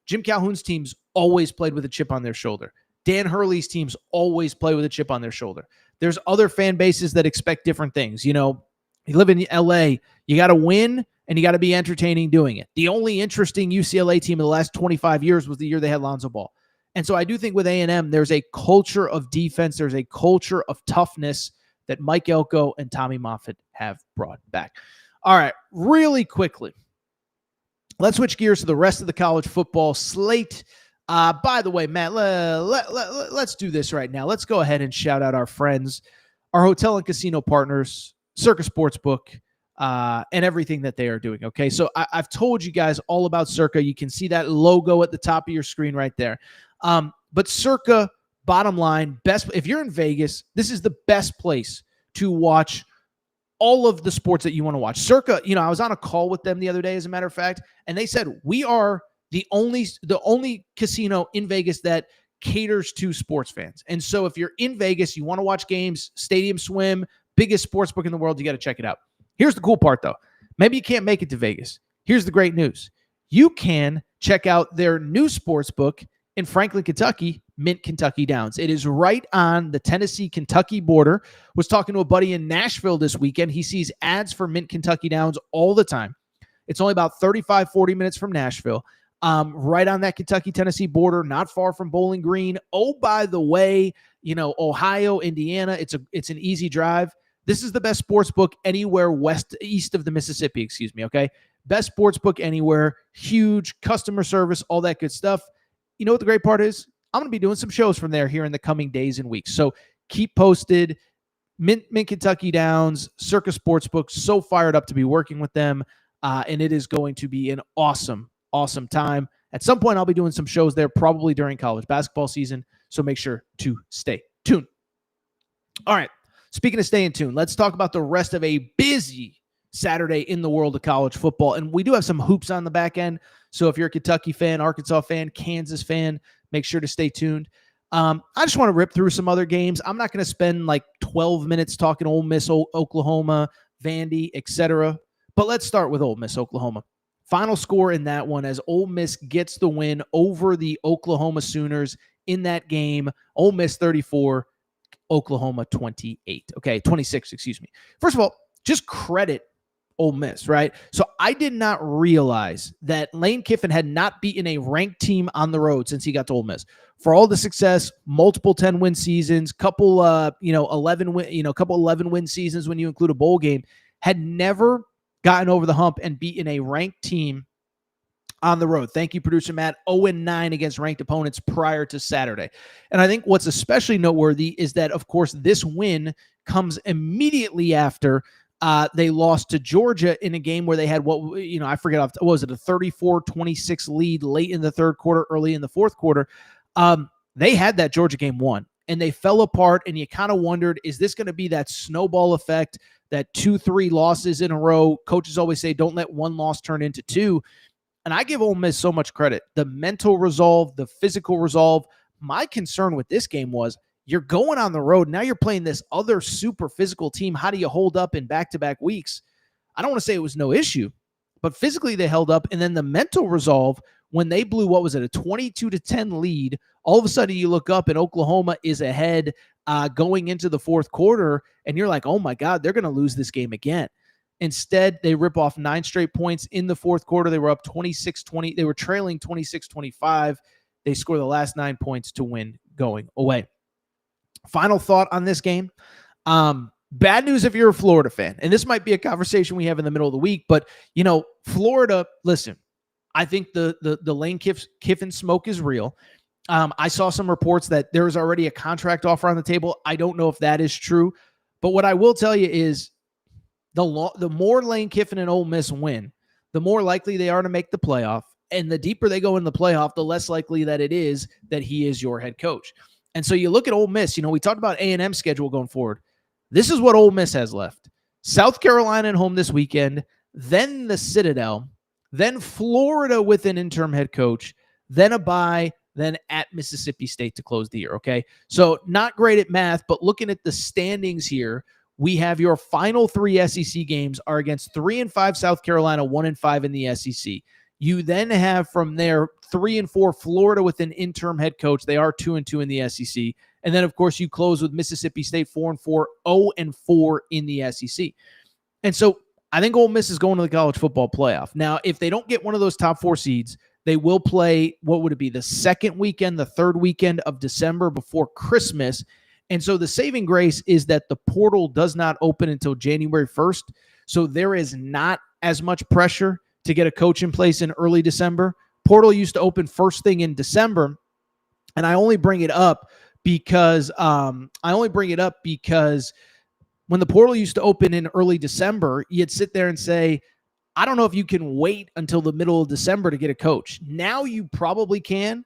Speaker 1: Jim Calhoun's teams always played with a chip on their shoulder. Dan Hurley's teams always play with a chip on their shoulder. There's other fan bases that expect different things. You live in LA, you got to win and you got to be entertaining doing it. The only interesting UCLA team in the last 25 years was the year they had Lonzo Ball. And so I do think with A&M, there's a culture of defense. There's a culture of toughness that Mike Elko and Tommy Moffitt have brought back. All right, really quickly, let's switch gears to the rest of the college football slate. By the way, Matt, let's do this right now. Let's go ahead and shout out our friends, our hotel and casino partners, Circa Sportsbook, and everything that they are doing. Okay, so I've told you guys all about Circa. You can see that logo at the top of your screen right there. But Circa, bottom line, if you're in Vegas, this is the best place to watch all of the sports that you want to watch. Circa, I was on a call with them the other day, as a matter of fact, and they said we are the only casino in Vegas that caters to sports fans. And so if you're in Vegas, you want to watch games, Stadium Swim, biggest sports book in the world, you got to check it out. Here's the cool part, though. Maybe you can't make it to Vegas. Here's the great news. You can check out their new sports book in Franklin, Kentucky, Mint Kentucky Downs. It is right on the Tennessee-Kentucky border. Was talking to a buddy in Nashville this weekend. He sees ads for Mint Kentucky Downs all the time. It's only about 35, 40 minutes from Nashville. Right on that Kentucky-Tennessee border, not far from Bowling Green. Oh, by the way, Ohio, Indiana, it's an easy drive. This is the best sports book anywhere east of the Mississippi, okay? Best sports book anywhere, huge customer service, all that good stuff. You know what the great part is? I'm going to be doing some shows from there here in the coming days and weeks. So keep posted. Mint Kentucky Downs, Circa Sportsbook, so fired up to be working with them. And it is going to be an awesome time. At some point, I'll be doing some shows there, probably during college basketball season. So make sure to stay tuned. All right. Speaking of staying tuned, let's talk about the rest of a busy Saturday in the world of college football. And we do have some hoops on the back end. So if you're a Kentucky fan, Arkansas fan, Kansas fan, make sure to stay tuned. I just want to rip through some other games. I'm not going to spend like 12 minutes talking Ole Miss, Oklahoma, Vandy, etc. But let's start with Ole Miss, Oklahoma. Final score in that one as Ole Miss gets the win over the Oklahoma Sooners in that game. Ole Miss 34, Oklahoma 28. Okay, 26, excuse me. First of all, just credit Ole Miss, right? So I did not realize that Lane Kiffin had not beaten a ranked team on the road since he got to Ole Miss. For all the success, multiple 10-win seasons, couple 11-win seasons when you include a bowl game, had never gotten over the hump and beaten a ranked team on the road. Thank you, producer Matt. 0-9 against ranked opponents prior to Saturday. And I think what's especially noteworthy is that, of course, this win comes immediately after they lost to Georgia in a game where they had I forget, what was it, a 34-26 lead late in the third quarter, early in the fourth quarter. They had that Georgia game won, and they fell apart, and you kind of wondered, is this going to be that snowball effect, that 2-3 losses in a row? Coaches always say, don't let one loss turn into two. And I give Ole Miss so much credit. The mental resolve, the physical resolve. My concern with this game was you're going on the road. Now you're playing this other super physical team. How do you hold up in back-to-back weeks? I don't want to say it was no issue, but physically they held up. And then the mental resolve, when they blew, what was it, a 22-10 lead, all of a sudden you look up and Oklahoma is ahead going into the fourth quarter, and you're like, oh my God, they're going to lose this game again. Instead, they rip off 9 straight points in the fourth quarter. They were up 26-20. They were trailing 26-25. They score the last 9 points to win going away. Final thought on this game. Bad news if you're a Florida fan, and this might be a conversation we have in the middle of the week, but, Florida, listen, I think the Lane Kiffin smoke is real. I saw some reports that there's already a contract offer on the table. I don't know if that is true, but what I will tell you is the more Lane Kiffin and Ole Miss win, the more likely they are to make the playoff, and the deeper they go in the playoff, the less likely that it is that he is your head coach. And so you look at Ole Miss, we talked about A&M schedule going forward. This is what Ole Miss has left. South Carolina at home this weekend, then the Citadel, then Florida with an interim head coach, then a bye, then at Mississippi State to close the year, okay? So not great at math, but looking at the standings here, we have your final 3 SEC games are against 3-5 South Carolina, 1-5 in the SEC. You then have from there 3-4 Florida with an interim head coach. They are 2-2 in the SEC. And then, of course, you close with Mississippi State 4-4, 0-4 in the SEC. And so I think Ole Miss is going to the college football playoff. Now, if they don't get one of those top 4 seeds, they will play, what would it be, the second weekend, the third weekend of December before Christmas. And so the saving grace is that the portal does not open until January 1st. So there is not as much pressure to get a coach in place in early December. Portal used to open first thing in December. And I only bring it up because when the portal used to open in early December, you'd sit there and say, I don't know if you can wait until the middle of December to get a coach. Now you probably can,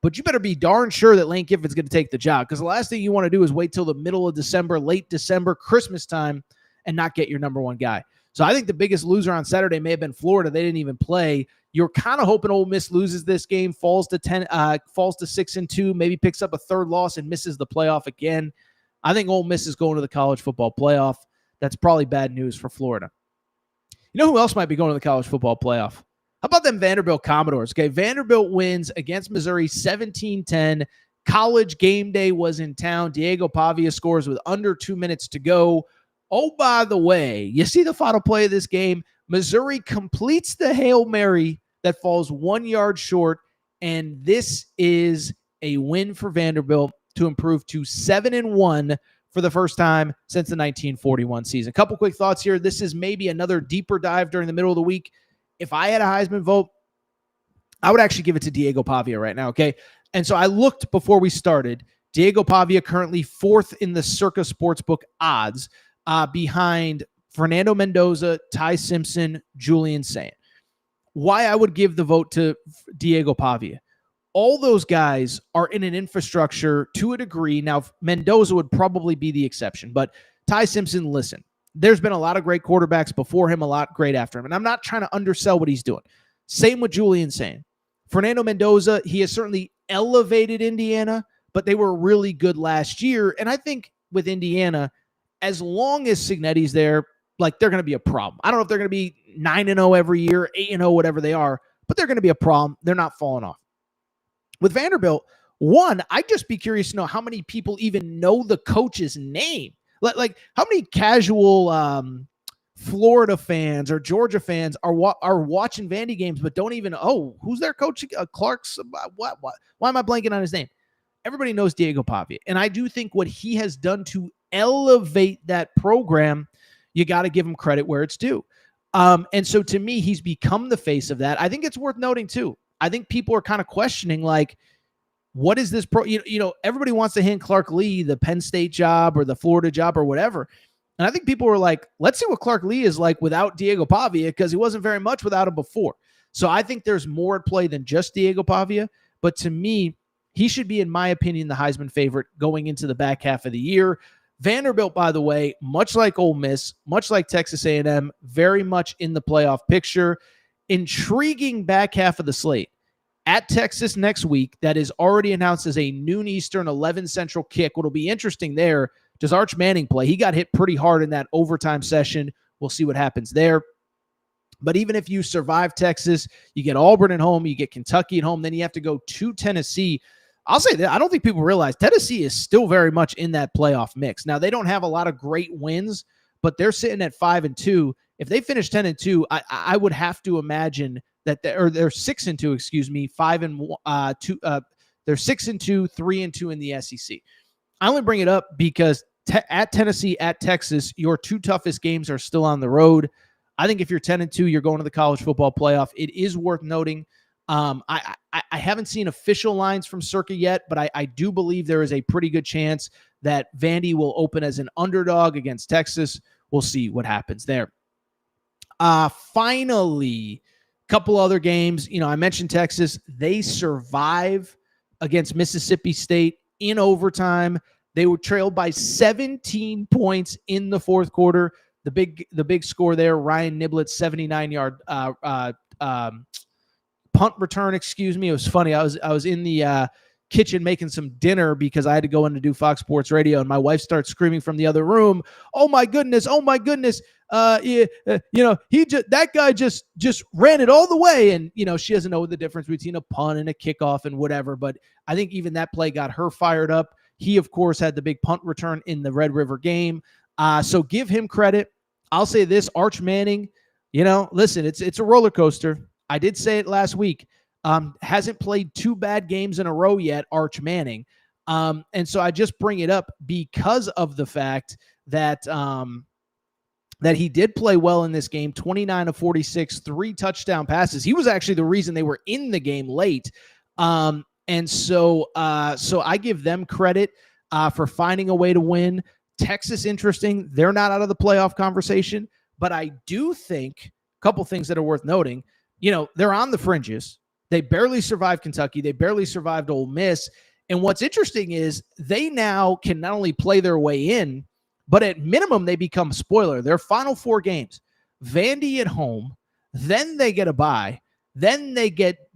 Speaker 1: but you better be darn sure that Lane Kiffin's going to take the job, because the last thing you want to do is wait till the middle of December, late December, Christmas time, and not get your number one guy. So I think the biggest loser on Saturday may have been Florida. They didn't even play. You're kind of hoping Ole Miss loses this game, falls to 6-2, maybe picks up a third loss and misses the playoff again. I think Ole Miss is going to the college football playoff. That's probably bad news for Florida. You know who else might be going to the college football playoff? How about them Vanderbilt Commodores? Okay, Vanderbilt wins against Missouri 17-10. College game day was in town. Diego Pavia scores with under 2 minutes to go. Oh, by the way, you see the final play of this game? Missouri completes the Hail Mary that falls 1 yard short, and this is a win for Vanderbilt to improve to 7-1 for the first time since the 1941 season. A couple quick thoughts here. This is maybe another deeper dive during the middle of the week. If I had a Heisman vote, I would actually give it to Diego Pavia right now, okay? And so I looked before we started. Diego Pavia currently 4th in the Circa Sportsbook odds behind Fernando Mendoza, Ty Simpson, Julian Saint. Why I would give the vote to Diego Pavia. All those guys are in an infrastructure to a degree. Now, Mendoza would probably be the exception, but Ty Simpson, listen, there's been a lot of great quarterbacks before him, a lot great after him, and I'm not trying to undersell what he's doing. Same with Julian Saint. Fernando Mendoza, he has certainly elevated Indiana, but they were really good last year. And I think with Indiana, as long as Cignetti's there, like they're going to be a problem. I don't know if they're going to be 9-0 every year, 8-0, whatever they are, but they're going to be a problem. They're not falling off. With Vanderbilt, one, I'd just be curious to know how many people even know the coach's name. Like how many casual Florida fans or Georgia fans are watching Vandy games but don't even, who's their coach? Clark's, what? Why am I blanking on his name? Everybody knows Diego Pavia. And I do think what he has done to elevate that program, you got to give him credit where it's due. And so to me, he's become the face of that. I think it's worth noting too. I think people are kind of questioning, like, what is this everybody wants to hand Clark Lee the Penn State job or the Florida job or whatever. And I think people were like, let's see what Clark Lee is like without Diego Pavia, because he wasn't very much without him before. So I think there's more at play than just Diego Pavia. But to me, he should be, in my opinion, the Heisman favorite going into the back half of the year. Vanderbilt, by the way, much like Ole Miss, much like Texas A&M, very much in the playoff picture. Intriguing back half of the slate. At Texas next week, that is already announced as a noon Eastern, 11 Central kick. What'll be interesting there, does Arch Manning play? He got hit pretty hard in that overtime session. We'll see what happens there. But even if you survive Texas, you get Auburn at home, you get Kentucky at home, then you have to go to Tennessee. I'll say that I don't think people realize Tennessee is still very much in that playoff mix. Now, they don't have a lot of great wins, but they're sitting at 5-2. If they finish 10-2, I would have to imagine that they're 6-2, excuse me, 5-2. They're 6-2, 3-2 in the SEC. I only bring it up because at Tennessee, at Texas, your two toughest games are still on the road. I think if you're 10-2, you're going to the college football playoff. It is worth noting. I haven't seen official lines from Circa yet, but I do believe there is a pretty good chance that Vandy will open as an underdog against Texas. We'll see what happens there. Finally, couple other games. I mentioned Texas. They survive against Mississippi State in overtime. They were trailed by 17 points in the fourth quarter. The big score there, Ryan Niblett's 79-yard punt return, excuse me. It was funny. I was in the kitchen making some dinner because I had to go in to do Fox Sports Radio, and my wife starts screaming from the other room, "Oh my goodness! Oh my goodness! That guy just ran it all the way." And she doesn't know the difference between a punt and a kickoff and whatever. But I think even that play got her fired up. He, of course, had the big punt return in the Red River game. So give him credit. I'll say this: Arch Manning. Listen, it's a roller coaster. I did say it last week. Hasn't played two bad games in a row yet, Arch Manning. And so I just bring it up because of the fact that that he did play well in this game, 29 of 46, 3 touchdown passes. He was actually the reason they were in the game late. And so I give them credit for finding a way to win. Texas, interesting. They're not out of the playoff conversation, but I do think a couple things that are worth noting. They're on the fringes. They barely survived Kentucky. They barely survived Ole Miss. And what's interesting is they now can not only play their way in, but at minimum, they become spoiler. Their final 4 games, Vandy at home, then they get a bye, then they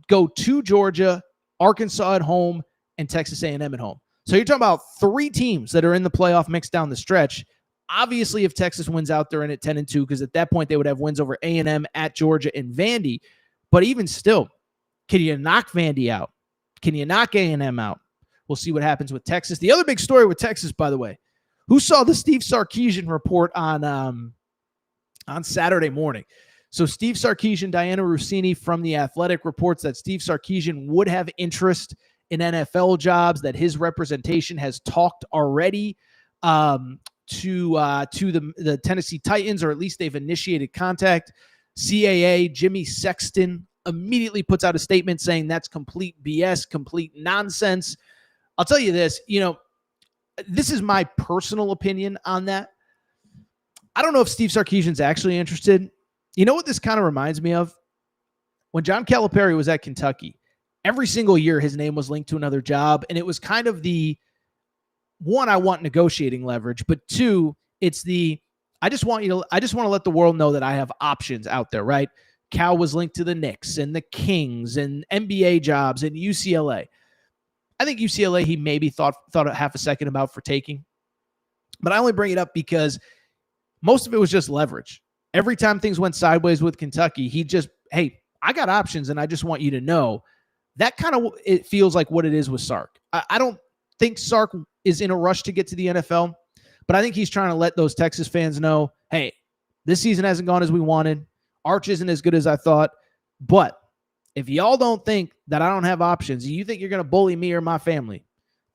Speaker 1: go to Georgia, Arkansas at home, and Texas A&M at home. So you're talking about 3 teams that are in the playoff mix down the stretch. Obviously, if Texas wins out, they're in at 10-2, because at that point they would have wins over A&M, at Georgia, and Vandy. But even still, can you knock Vandy out? Can you knock A&M out? We'll see what happens with Texas. The other big story with Texas, by the way, who saw the Steve Sarkeesian report on Saturday morning? So Steve Sarkeesian, Diana Rossini from The Athletic reports that Steve Sarkeesian would have interest in NFL jobs, that his representation has talked already to the Tennessee Titans, or at least they've initiated contact. CAA, Jimmy Sexton, immediately puts out a statement saying that's complete BS, complete nonsense. I'll tell you this, this is my personal opinion on that. I don't know if Steve Sarkeesian's actually interested. You know what this kind of reminds me of? When John Calipari was at Kentucky, every single year his name was linked to another job, and it was kind of the, one, I want negotiating leverage, but 2, it's the, I just want to let the world know that I have options out there, right? Cal was linked to the Knicks and the Kings and NBA jobs and UCLA. I think UCLA he maybe thought a half a second about for taking. But I only bring it up because most of it was just leverage. Every time things went sideways with Kentucky, he just, hey, I got options, and I just want you to know. That kind of, it feels like what it is with Sark. I don't think Sark is in a rush to get to the NFL, but I think he's trying to let those Texas fans know, hey, this season hasn't gone as we wanted. Arch isn't as good as I thought. But if y'all don't think that I don't have options, you think you're going to bully me or my family,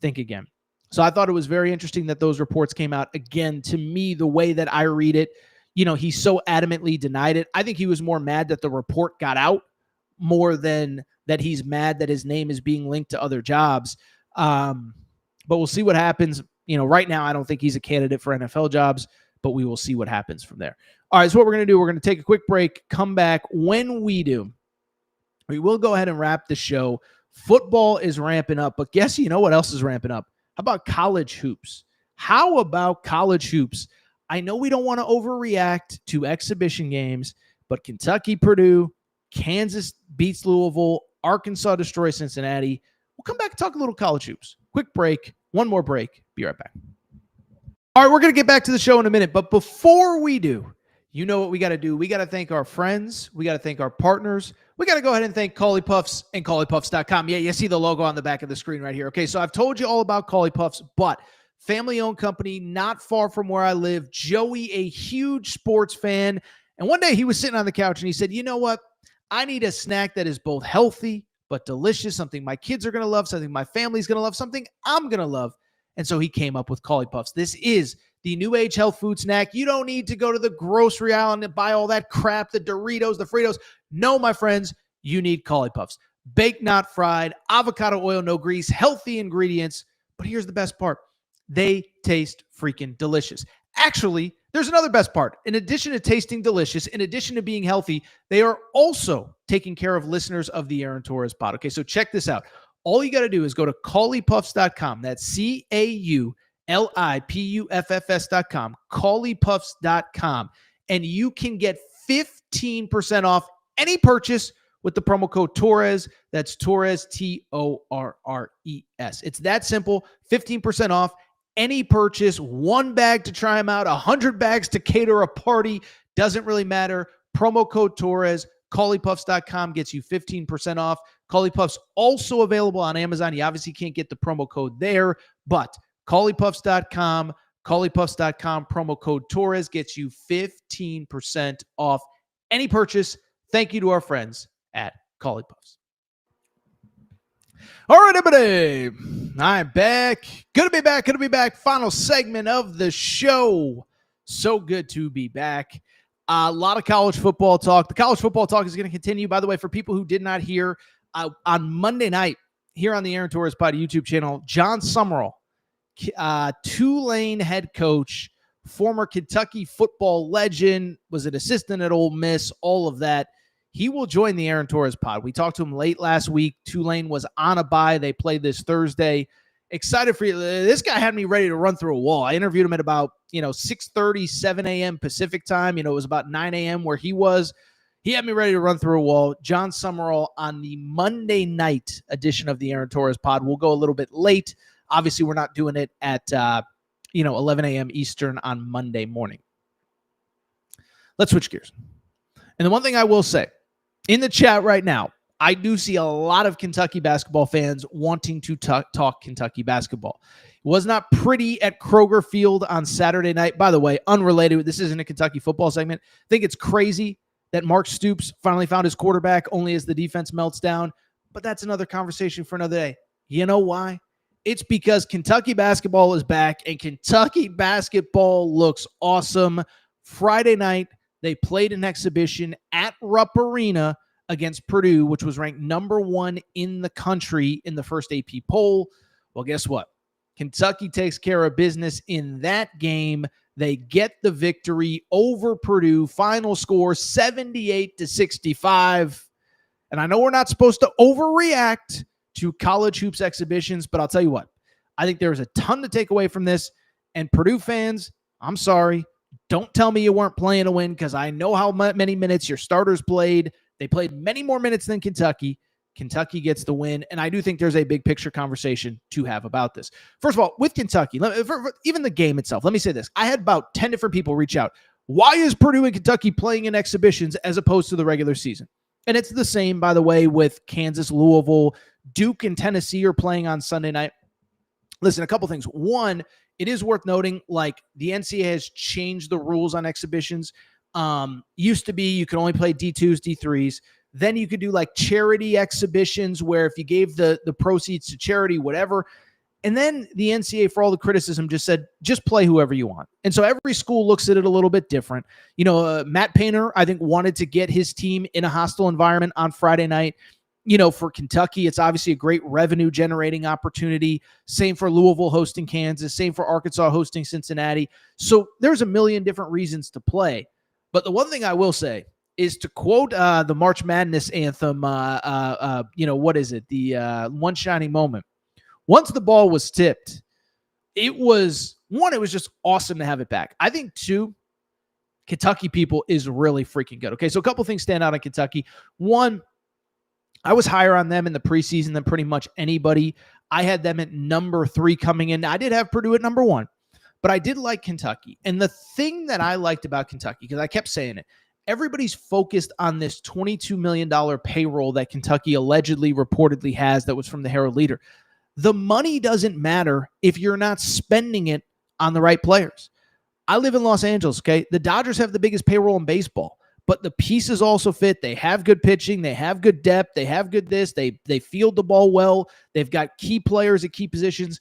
Speaker 1: think again. So I thought it was very interesting that those reports came out. Again, to me, the way that I read it, he so adamantly denied it. I think he was more mad that the report got out more than that he's mad that his name is being linked to other jobs. But we'll see what happens. Right now, I don't think he's a candidate for NFL jobs, but we will see what happens from there. All right, so what we're going to do, we're going to take a quick break, come back. When we do, we will go ahead and wrap the show. Football is ramping up, but guess what else is ramping up? How about college hoops? How about college hoops? I know we don't want to overreact to exhibition games, but Kentucky, Purdue, Kansas beats Louisville, Arkansas destroys Cincinnati. We'll come back and talk a little college hoops. Quick break, one more break. Be right back. All right, we're going to get back to the show in a minute, but before we do, you know what we got to do. We got to thank our friends. We got to thank our partners. We got to go ahead and thank Callie Puffs and CalliePuffs.com. Yeah, you see the logo on the back of the screen right here. Okay, so I've told you all about Callie Puffs, but family-owned company, not far from where I live. Joey, a huge sports fan, and one day he was sitting on the couch and he said, you know what? I need a snack that is both healthy but delicious, something my kids are going to love, something my family's going to love, something I'm going to love. And so he came up with Callie Puffs. This is the new age health food snack. You don't need to go to the grocery aisle and buy all that crap, the Doritos, the Fritos. No, my friends, you need Callie Puffs. Baked, not fried, avocado oil, no grease, healthy ingredients. But here's the best part. They taste freaking delicious. Actually, there's another best part. In addition to tasting delicious, in addition to being healthy, they are also taking care of listeners of the Aaron Torres pod. Okay, so check this out. All you got to do is go to CalliePuffs.com. That's CAULIPUFFS.com, CalliePuffs.com, and you can get 15% off any purchase with the promo code Torres. That's Torres, Torres. It's that simple. 15% off any purchase. One bag to try them out, 100 bags to cater a party. Doesn't really matter. Promo code Torres. CalliePuffs.com gets you 15% off. Callie Puffs also available on Amazon. You obviously can't get the promo code there, but CalliePuffs.com, CalliePuffs.com, promo code Torres gets you 15% off any purchase. Thank you to our friends at Callie Puffs. All right, everybody. I'm back. Good to be back. Final segment of the show. So good to be back. A lot of college football talk. The college football talk is going to continue. By the way, for people who did not hear, on Monday night here on the Aaron Torres Pod YouTube channel, John Summerall, Tulane head coach, former Kentucky football legend, was an assistant at Ole Miss, all of that. He will join the Aaron Torres Pod. We talked to him late last week. Tulane was on a bye. They played this Thursday. Excited for you. This guy had me ready to run through a wall. I interviewed him at about 6:30, 7 a.m. Pacific time. It was about 9 a.m. where he was. He had me ready to run through a wall. John Summerall on the Monday night edition of the Aaron Torres Pod. We'll go a little bit late. Obviously, we're not doing it at 11 a.m. Eastern on Monday morning. Let's switch gears. And the one thing I will say, in the chat right now, I do see a lot of Kentucky basketball fans wanting to talk Kentucky basketball. It was not pretty at Kroger Field on Saturday night. By the way, unrelated, this isn't a Kentucky football segment. I think it's crazy that Mark Stoops finally found his quarterback only as the defense melts down. But that's another conversation for another day. You know why? It's because Kentucky basketball is back, and Kentucky basketball looks awesome. Friday night, they played an exhibition at Rupp Arena against Purdue, which was ranked number 1 in the country in the first AP poll. Well, guess what? Kentucky takes care of business in that game. They get the victory over Purdue. Final score 78-65. And I know we're not supposed to overreact to college hoops exhibitions, but I'll tell you what, I think there's a ton to take away from this. And Purdue fans, I'm sorry. Don't tell me you weren't playing to win, because I know how many minutes your starters played. They played many more minutes than Kentucky. Kentucky gets the win, and I do think there's a big picture conversation to have about this. First of all, with Kentucky, even the game itself, let me say this. I had about 10 different people reach out. Why is Purdue and Kentucky playing in exhibitions as opposed to the regular season? And it's the same, by the way, with Kansas, Louisville, Duke, and Tennessee are playing on Sunday night. Listen, a couple things. One, it is worth noting, like, the NCAA has changed the rules on exhibitions. Used to be you could only play D2s, D3s. Then you could do like charity exhibitions where if you gave the proceeds to charity, whatever. And then the NCAA, for all the criticism, just said, just play whoever you want. And so every school looks at it a little bit different. You know, Matt Painter, I think, wanted to get his team in a hostile environment on Friday night. You know, for Kentucky, it's obviously a great revenue generating opportunity. Same for Louisville hosting Kansas. Same for Arkansas hosting Cincinnati. So there's a million different reasons to play. But the one thing I will say is, to quote the March Madness anthem, what is it? The One Shining Moment. Once the ball was tipped, it was just awesome to have it back. I think, two, Kentucky people is really freaking good. Okay, so a couple things stand out on Kentucky. One, I was higher on them in the preseason than pretty much anybody. I had them at number 3 coming in. I did have Purdue at number 1, but I did like Kentucky. And the thing that I liked about Kentucky, because I kept saying it, everybody's focused on this $22 million payroll that Kentucky allegedly, reportedly has that was from the Herald Leader. The money doesn't matter if you're not spending it on the right players. I live in Los Angeles, okay? The Dodgers have the biggest payroll in baseball, but the pieces also fit. They have good pitching. They have good depth. They have good this. They field the ball well. They've got key players at key positions.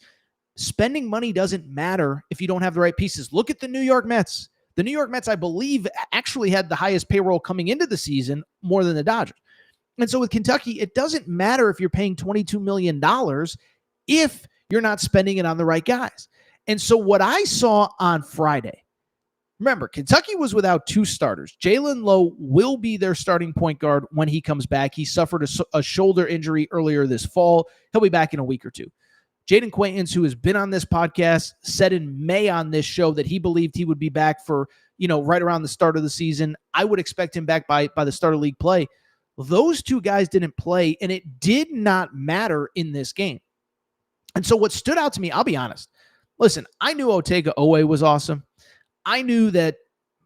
Speaker 1: Spending money doesn't matter if you don't have the right pieces. Look at the New York Mets. The New York Mets, I believe, actually had the highest payroll coming into the season, more than the Dodgers. And so with Kentucky, it doesn't matter if you're paying $22 million if you're not spending it on the right guys. And so what I saw on Friday, remember, Kentucky was without 2 starters. Jalen Lowe will be their starting point guard when he comes back. He suffered a shoulder injury earlier this fall. He'll be back in a week or two. Jaden Quaintance, who has been on this podcast, said in May on this show that he believed he would be back for, right around the start of the season. I would expect him back by the start of league play. Those 2 guys didn't play, and it did not matter in this game. And so what stood out to me, I'll be honest. Listen, I knew Otega Owe was awesome. I knew that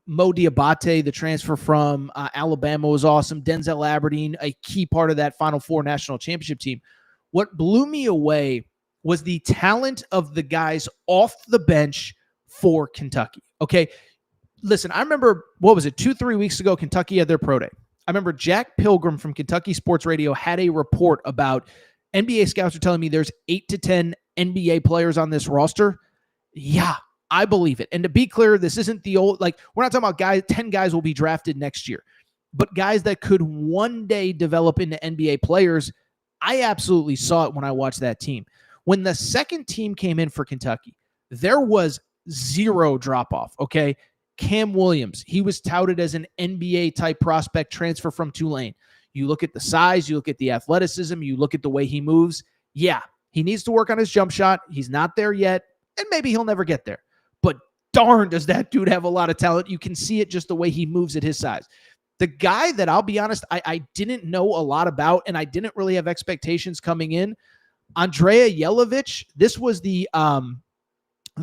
Speaker 1: Mo Diabate, the transfer from Alabama, was awesome. Denzel Aberdeen, a key part of that Final Four national championship team. What blew me away was the talent of the guys off the bench for Kentucky. Okay, listen, I remember, 2-3 weeks ago, Kentucky had their pro day. I remember Jack Pilgrim from Kentucky Sports Radio had a report about NBA scouts are telling me there's 8 to 10 NBA players on this roster. Yeah, I believe it. And to be clear, this isn't the old, we're not talking about 10 guys will be drafted next year, but guys that could one day develop into NBA players. I absolutely saw it when I watched that team. When the second team came in for Kentucky, there was zero drop-off, okay? Cam Williams, he was touted as an NBA-type prospect transfer from Tulane. You look at the size, you look at the athleticism, you look at the way he moves. Yeah, he needs to work on his jump shot. He's not there yet, and maybe he'll never get there. But darn, does that dude have a lot of talent. You can see it just the way he moves at his size. The guy that, I'll be honest, I didn't know a lot about, and I didn't really have expectations coming in, Andrea Jelovic. This was the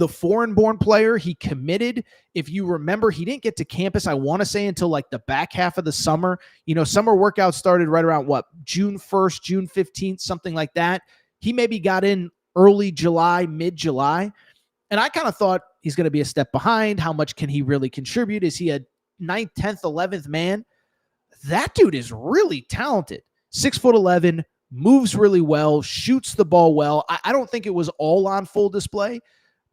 Speaker 1: foreign-born player. He committed. If you remember, he didn't get to campus, I want to say, until the back half of the summer. Summer workouts started right around June 1st, June 15th, something like that. He maybe got in early July, mid-July. And I kind of thought he's going to be a step behind. How much can he really contribute? Is he a 9th, 10th, 11th man? That dude is really talented. 6'11", moves really well, shoots the ball well. I don't think it was all on full display,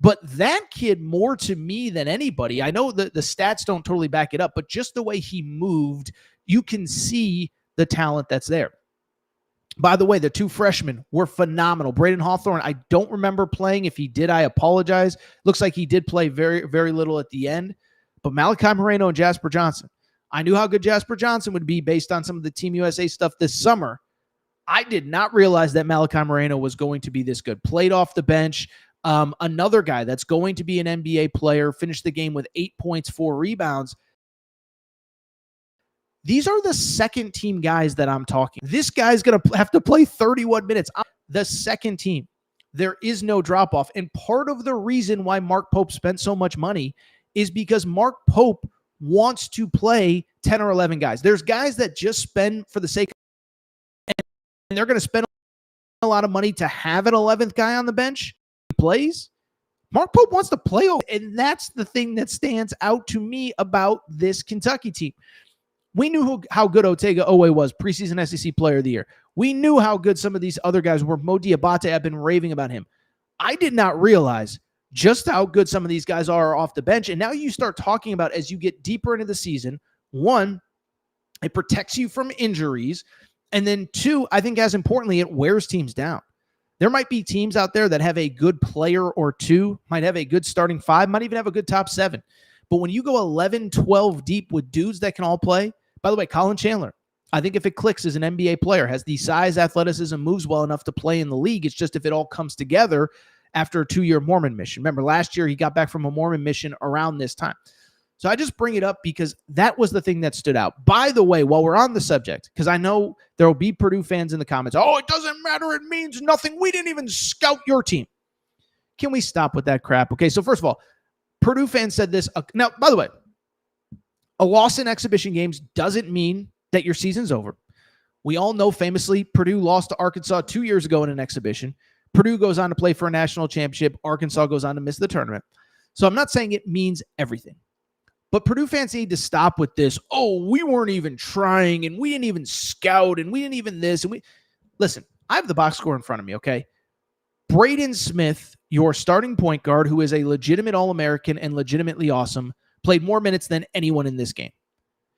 Speaker 1: but that kid, more to me than anybody, I know that the stats don't totally back it up, but just the way he moved, you can see the talent that's there. By the way, the 2 freshmen were phenomenal. Braden Hawthorne, I don't remember playing. If he did, I apologize. Looks like he did play very, very little at the end. But Malachi Moreno and Jasper Johnson, I knew how good Jasper Johnson would be based on some of the Team USA stuff this summer. I did not realize that Malachi Moreno was going to be this good. Played off the bench. Another guy that's going to be an NBA player, finished the game with 8 points, 4 rebounds. These are the second team guys that I'm talking. This guy's going to have to play 31 minutes. The second team. There is no drop off. And part of the reason why Mark Pope spent so much money is because Mark Pope wants to play 10 or 11 guys. There's guys that just spend for the sake of, and they're going to spend a lot of money to have an 11th guy on the bench. He plays. Mark Pope wants to play, and that's the thing that stands out to me about this Kentucky team. We knew how good Otega Owe was, preseason SEC Player of the Year. We knew how good some of these other guys were. Mo Diabate, I've been raving about him. I did not realize just how good some of these guys are off the bench. And now you start talking about, as you get deeper into the season, one, it protects you from injuries. And then two, I think as importantly, it wears teams down. There might be teams out there that have a good player or two, might have a good starting five, might even have a good top seven. But when you go 11, 12 deep with dudes that can all play, by the way, Colin Chandler, I think if it clicks as an NBA player, has the size, athleticism, moves well enough to play in the league. It's just if it all comes together after a 2-year Mormon mission. Remember, last year he got back from a Mormon mission around this time. So I just bring it up because that was the thing that stood out. By the way, while we're on the subject, because I know there will be Purdue fans in the comments, oh, it doesn't matter. It means nothing. We didn't even scout your team. Can we stop with that crap? Okay, so first of all, Purdue fans said this. Now, by the way, a loss in exhibition games doesn't mean that your season's over. We all know famously Purdue lost to Arkansas 2 years ago in an exhibition. Purdue goes on to play for a national championship. Arkansas goes on to miss the tournament. So I'm not saying it means everything. But Purdue fans need to stop with this, oh, we weren't even trying, and we didn't even scout, and we didn't even this. And we listen, I have the box score in front of me, okay? Braden Smith, your starting point guard, who is a legitimate All-American and legitimately awesome, played more minutes than anyone in this game.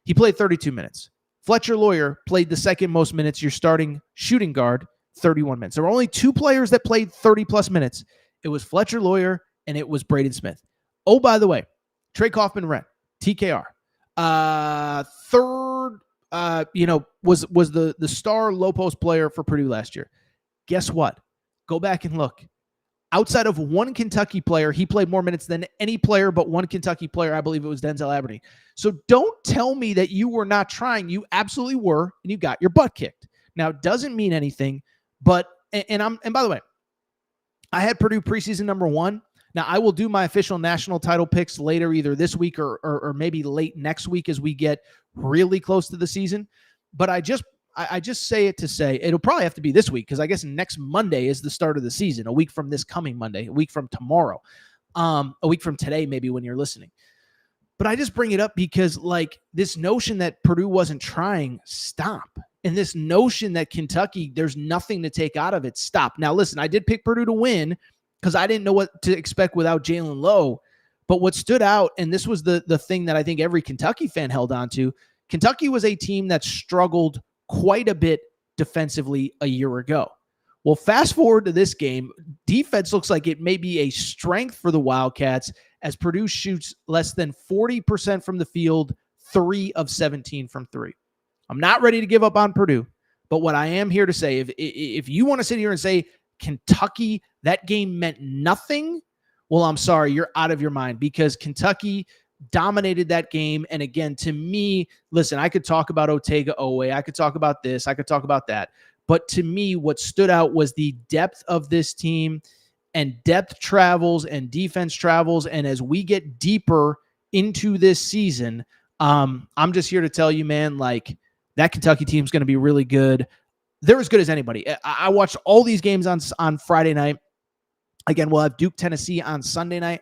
Speaker 1: He played 32 minutes. Fletcher Lawyer played the second most minutes, your starting shooting guard, 31 minutes. There were only two players that played 30-plus minutes. It was Fletcher Lawyer, and it was Braden Smith. Oh, by the way, Trey Kaufman-Rent, TKR. Third, was the star low post player for Purdue last year. Guess what? Go back and look. Outside of one Kentucky player, he played more minutes than any player but one Kentucky player. I believe it was Denzel Aberdeen. So don't tell me that you were not trying. You absolutely were, and you got your butt kicked. Now, it doesn't mean anything, but and by the way, I had Purdue preseason number 1. Now, I will do my official national title picks later, either this week or maybe late next week as we get really close to the season. But I just say it to say it'll probably have to be this week because I guess next Monday is the start of the season, a week from this coming Monday, a week from tomorrow, a week from today, maybe when you're listening. But I just bring it up because like this notion that Purdue wasn't trying, stop. And this notion that Kentucky, there's nothing to take out of it, stop. Now, listen, I did pick Purdue to win because I didn't know what to expect without Jalen Lowe. But what stood out, and this was the thing that I think every Kentucky fan held on to, Kentucky was a team that struggled quite a bit defensively a year ago. Well, fast forward to this game, defense looks like it may be a strength for the Wildcats as Purdue shoots less than 40% from the field, 3 of 17 from 3. I'm not ready to give up on Purdue, but what I am here to say, if you want to sit here and say Kentucky, that game meant nothing, well, I'm sorry, you're out of your mind because Kentucky dominated that game. And again, to me, listen, I could talk about Otega Owe, I could talk about this, I could talk about that. But to me, what stood out was the depth of this team, and depth travels and defense travels. And as we get deeper into this season, I'm just here to tell you, man, like that Kentucky team is going to be really good. They're as good as anybody. I watched all these games on Friday night. Again, we'll have Duke, Tennessee on Sunday night.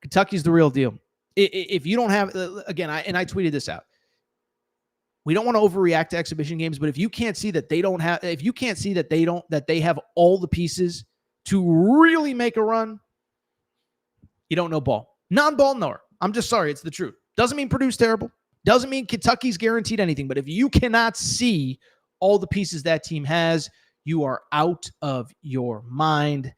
Speaker 1: Kentucky's the real deal. If you don't have, again, I tweeted this out. We don't want to overreact to exhibition games, but if you can't see that they don't have, if you can't see that they have all the pieces to really make a run, you don't know ball. Non-ball knower. I'm just sorry. It's the truth. Doesn't mean Purdue's terrible. Doesn't mean Kentucky's guaranteed anything. But if you cannot see all the pieces that team has, you are out of your mind.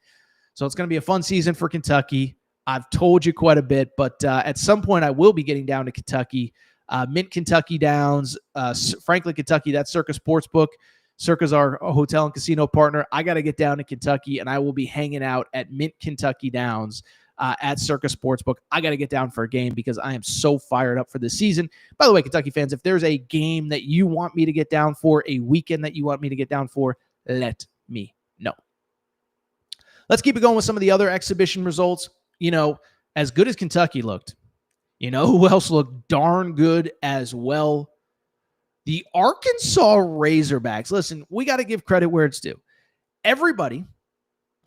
Speaker 1: So it's going to be a fun season for Kentucky. I've told you quite a bit, but at some point I will be getting down to Kentucky. Mint Kentucky Downs, Franklin, Kentucky, that's Circa Sportsbook. Circa's our hotel and casino partner. I got to get down to Kentucky, and I will be hanging out at Mint Kentucky Downs at Circus Sportsbook. I got to get down for a game because I am so fired up for this season. By the way, Kentucky fans, if there's a game that you want me to get down for, a weekend that you want me to get down for, let me know. Let's keep it going with some of the other exhibition results. As good as Kentucky looked, who else looked darn good as well? The Arkansas Razorbacks. Listen, we got to give credit where it's due. Everybody,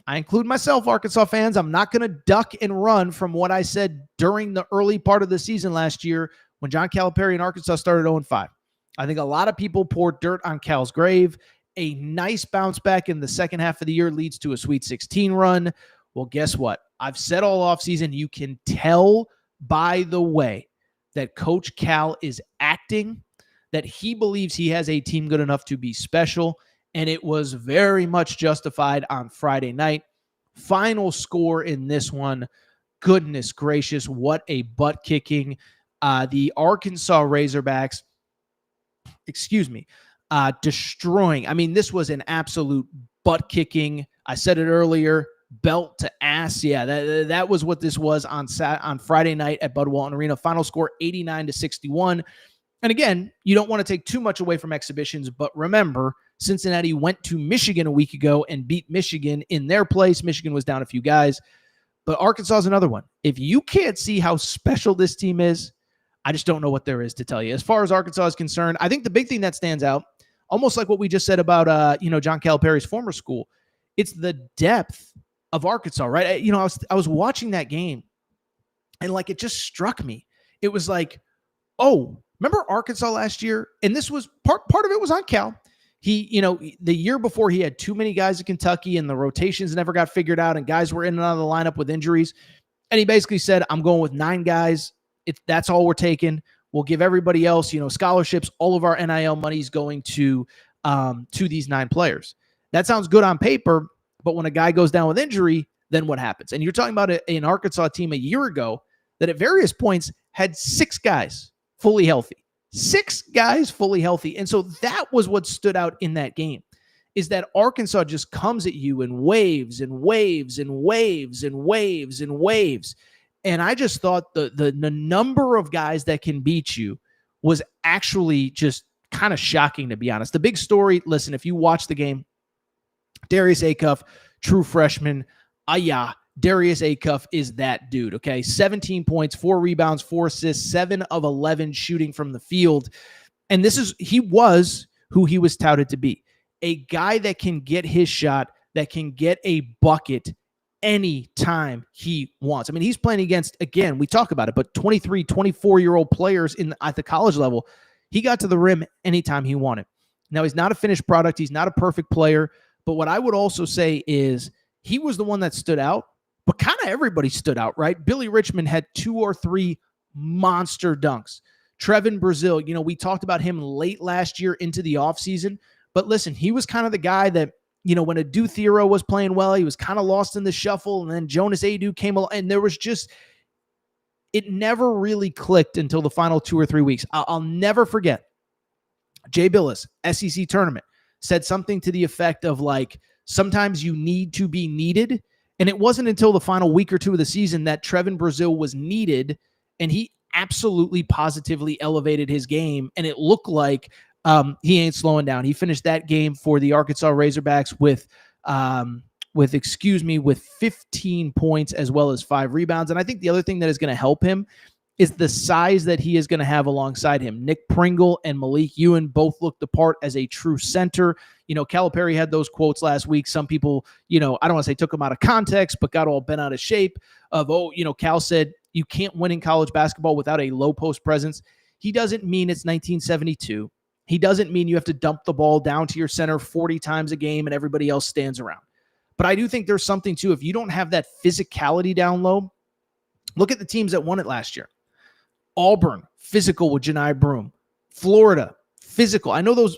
Speaker 1: I include myself, Arkansas fans, I'm not going to duck and run from what I said during the early part of the season last year when John Calipari and Arkansas started 0-5. I think a lot of people poured dirt on Cal's grave. A nice bounce back in the second half of the year leads to a Sweet 16 run. Well, guess what? I've said all offseason, you can tell by the way that Coach Cal is acting, that he believes he has a team good enough to be special, and it was very much justified on Friday night. Final score in this one, goodness gracious, what a butt kicking. The Arkansas Razorbacks, destroying. I mean, this was an absolute butt kicking. I said it earlier, belt to ass. Yeah, that was what this was on Friday night at Bud Walton Arena. Final score 89-61. And again, you don't want to take too much away from exhibitions, but remember, Cincinnati went to Michigan a week ago and beat Michigan in their place. Michigan was down a few guys, but Arkansas is another one. If you can't see how special this team is, I just don't know what there is to tell you. As far as Arkansas is concerned, I think the big thing that stands out, almost like what we just said about John Calipari's former school, it's the depth of Arkansas, right? I was watching that game, and it just struck me. It was like, oh, remember Arkansas last year? And this was part of it was on Cal. He, the year before he had too many guys at Kentucky and the rotations never got figured out and guys were in and out of the lineup with injuries. And he basically said, I'm going with 9 guys. That's all we're taking. We'll give everybody else, scholarships. All of our NIL money is going to these 9 players. That sounds good on paper, but when a guy goes down with injury, then what happens? And you're talking about an Arkansas team a year ago that at various points had 6 guys fully healthy. 6 guys fully healthy. And so that was what stood out in that game, is that Arkansas just comes at you in waves and waves and waves and waves and waves. And I just thought the number of guys that can beat you was actually just kind of shocking, to be honest. The big story, listen, if you watch the game, Darius Acuff, true freshman, Darius Acuff is that dude, okay? 17 points, 4 rebounds, 4 assists, 7 of 11 shooting from the field. And he was who he was touted to be. A guy that can get his shot, that can get a bucket anytime he wants. I mean, he's playing against, again, we talk about it, but 23, 24-year-old players at the college level. He got to the rim anytime he wanted. Now, he's not a finished product. He's not a perfect player. But what I would also say is he was the one that stood out, but kind of everybody stood out, right? Billy Richmond had 2 or 3 monster dunks. Trevin Brazil, we talked about him late last year into the offseason. But listen, he was kind of the guy that, when Adu Theoro was playing well, he was kind of lost in the shuffle. And then Jonas Adu came along, and there was just, it never really clicked until the final 2 or 3 weeks. I'll never forget. Jay Billis, SEC tournament, said something to the effect of sometimes you need to be needed. And it wasn't until the final week or 2 of the season that Trevin Brazil was needed, and he absolutely positively elevated his game. And it looked like he ain't slowing down. He finished that game for the Arkansas Razorbacks with 15 points as well as 5 rebounds. And I think the other thing that is going to help him is the size that he is going to have alongside him. Nick Pringle and Malik Ewan both looked the part as a true center. Calipari had those quotes last week. Some people, I don't want to say took them out of context, but got all bent out of shape of, Cal said you can't win in college basketball without a low post presence. He doesn't mean it's 1972. He doesn't mean you have to dump the ball down to your center 40 times a game and everybody else stands around. But I do think there's something too. If you don't have that physicality down low, look at the teams that won it last year. Auburn, physical with Janai Broome. Florida, physical. I know those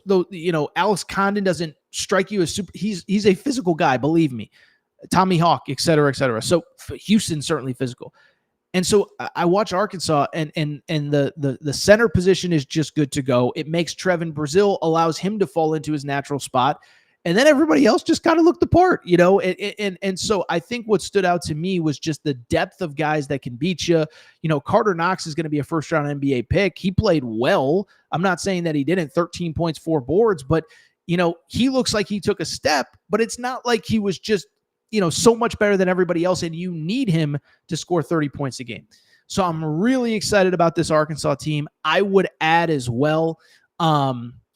Speaker 1: Alex Condon doesn't strike you as super. He's a physical guy, believe me. Tommy Hawk, et cetera, et cetera. So Houston, certainly physical. And so I watch Arkansas, and the center position is just good to go. It makes Trevin Brazil, allows him to fall into his natural spot. And then everybody else just kind of looked the part, and so I think what stood out to me was just the depth of guys that can beat you. Carter Knox is going to be a first-round NBA pick. He played well. I'm not saying that he didn't, 13 points, 4 boards, but, he looks like he took a step, but it's not like he was just, so much better than everybody else, and you need him to score 30 points a game. So I'm really excited about this Arkansas team. I would add as well,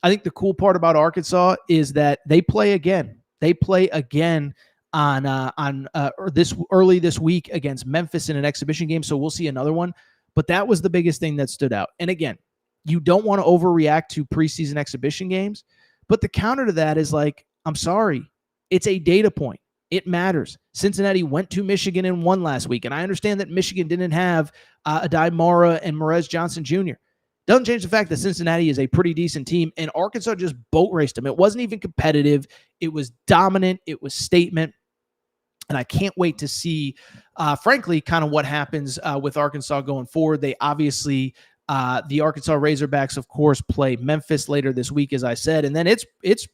Speaker 1: I think the cool part about Arkansas is that they play again. They play again on this week against Memphis in an exhibition game. So we'll see another one. But that was the biggest thing that stood out. And again, you don't want to overreact to preseason exhibition games. But the counter to that is I'm sorry, it's a data point. It matters. Cincinnati went to Michigan and won last week. And I understand that Michigan didn't have Adai Mara and Morez Johnson Jr. Doesn't change the fact that Cincinnati is a pretty decent team, and Arkansas just boat raced them. It wasn't even competitive. It was dominant. It was statement. And I can't wait to see, frankly, kind of what happens with Arkansas going forward. They obviously, the Arkansas Razorbacks, of course, play Memphis later this week, as I said. And then it's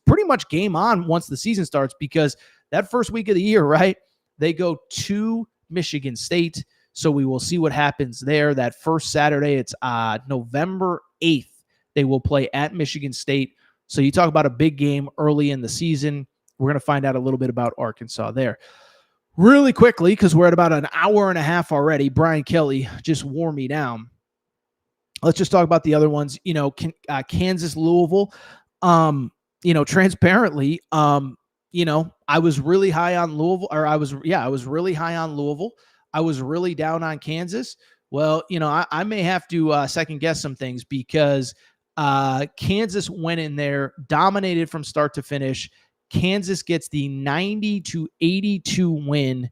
Speaker 1: pretty much game on once the season starts, because that first week of the year, right, they go to Michigan State. So we will see what happens there. That first Saturday, it's November 8th. They will play at Michigan State. So you talk about a big game early in the season. We're going to find out a little bit about Arkansas there. Really quickly, because we're at about an hour and a half already, Brian Kelly just wore me down. Let's just talk about the other ones. Kansas, Louisville. Transparently, I was really high on Louisville, I was really high on Louisville. I was really down on Kansas. Well, I may have to second guess some things, because Kansas went in there, dominated from start to finish. Kansas gets the 90-82 win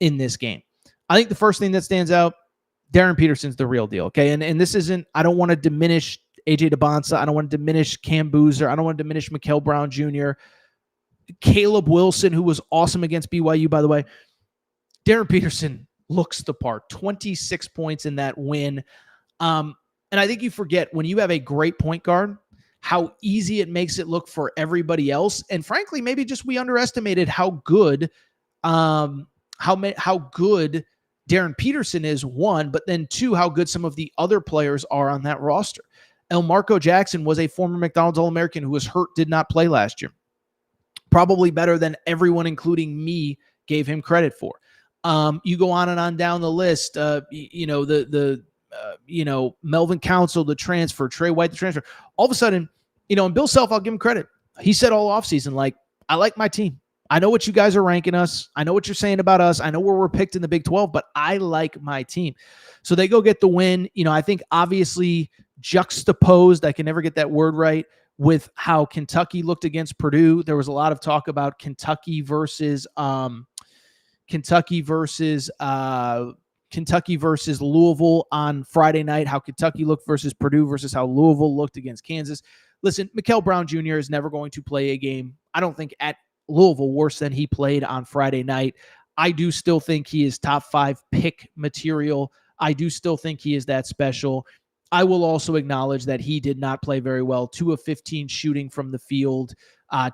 Speaker 1: in this game. I think the first thing that stands out, Darren Peterson's the real deal. Okay. And this isn't, I don't want to diminish AJ DeBonsa. I don't want to diminish Cam Boozer. I don't want to diminish Mikael Brown Jr., Caleb Wilson, who was awesome against BYU, by the way. Darren Peterson looks the part. 26 points in that win. And I think you forget, when you have a great point guard, how easy it makes it look for everybody else. And frankly, maybe just we underestimated how good Darren Peterson is, one, but then two, how good some of the other players are on that roster. Elmarco Jackson was a former McDonald's All-American who was hurt, did not play last year. Probably better than everyone, including me, gave him credit for. You go on and on down the list. Melvin Council, the transfer, Trey White, the transfer. All of a sudden, and Bill Self, I'll give him credit. He said all offseason, I like my team. I know what you guys are ranking us. I know what you're saying about us. I know where we're picked in the Big 12, but I like my team. So they go get the win. I think obviously juxtaposed, I can never get that word right, with how Kentucky looked against Purdue. There was a lot of talk about Kentucky versus Louisville on Friday night, how Kentucky looked versus Purdue versus how Louisville looked against Kansas. Listen, Mikael Brown Jr. is never going to play a game, I don't think, at Louisville worse than he played on Friday night. I do still think he is top 5 pick material. I do still think he is that special. I will also acknowledge that he did not play very well. 2 of 15 shooting from the field,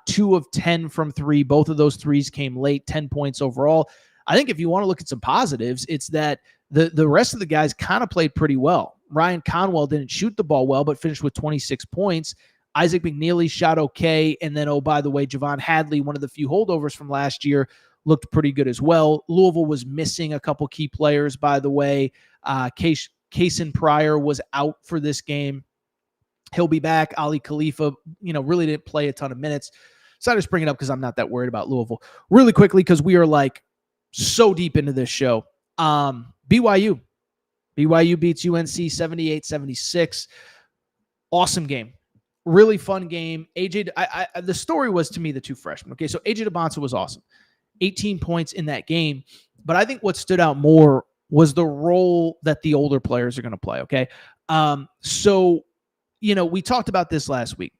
Speaker 1: 2 of 10 from 3. Both of those threes came late, 10 points overall. I think if you want to look at some positives, it's that the rest of the guys kind of played pretty well. Ryan Conwell didn't shoot the ball well, but finished with 26 points. Isaac McNeely shot okay. And then, oh, by the way, Javon Hadley, one of the few holdovers from last year, looked pretty good as well. Louisville was missing a couple key players, by the way. Kason Pryor was out for this game. He'll be back. Ali Khalifa, really didn't play a ton of minutes. So I just bring it up because I'm not that worried about Louisville. Really quickly, because we are so deep into this show. BYU beats UNC 78-76. Awesome game. Really fun game. The story was, to me, the 2 freshmen. Okay, so AJ DeBonsa was awesome. 18 points in that game. But I think what stood out more was the role that the older players are going to play, okay? We talked about this last week.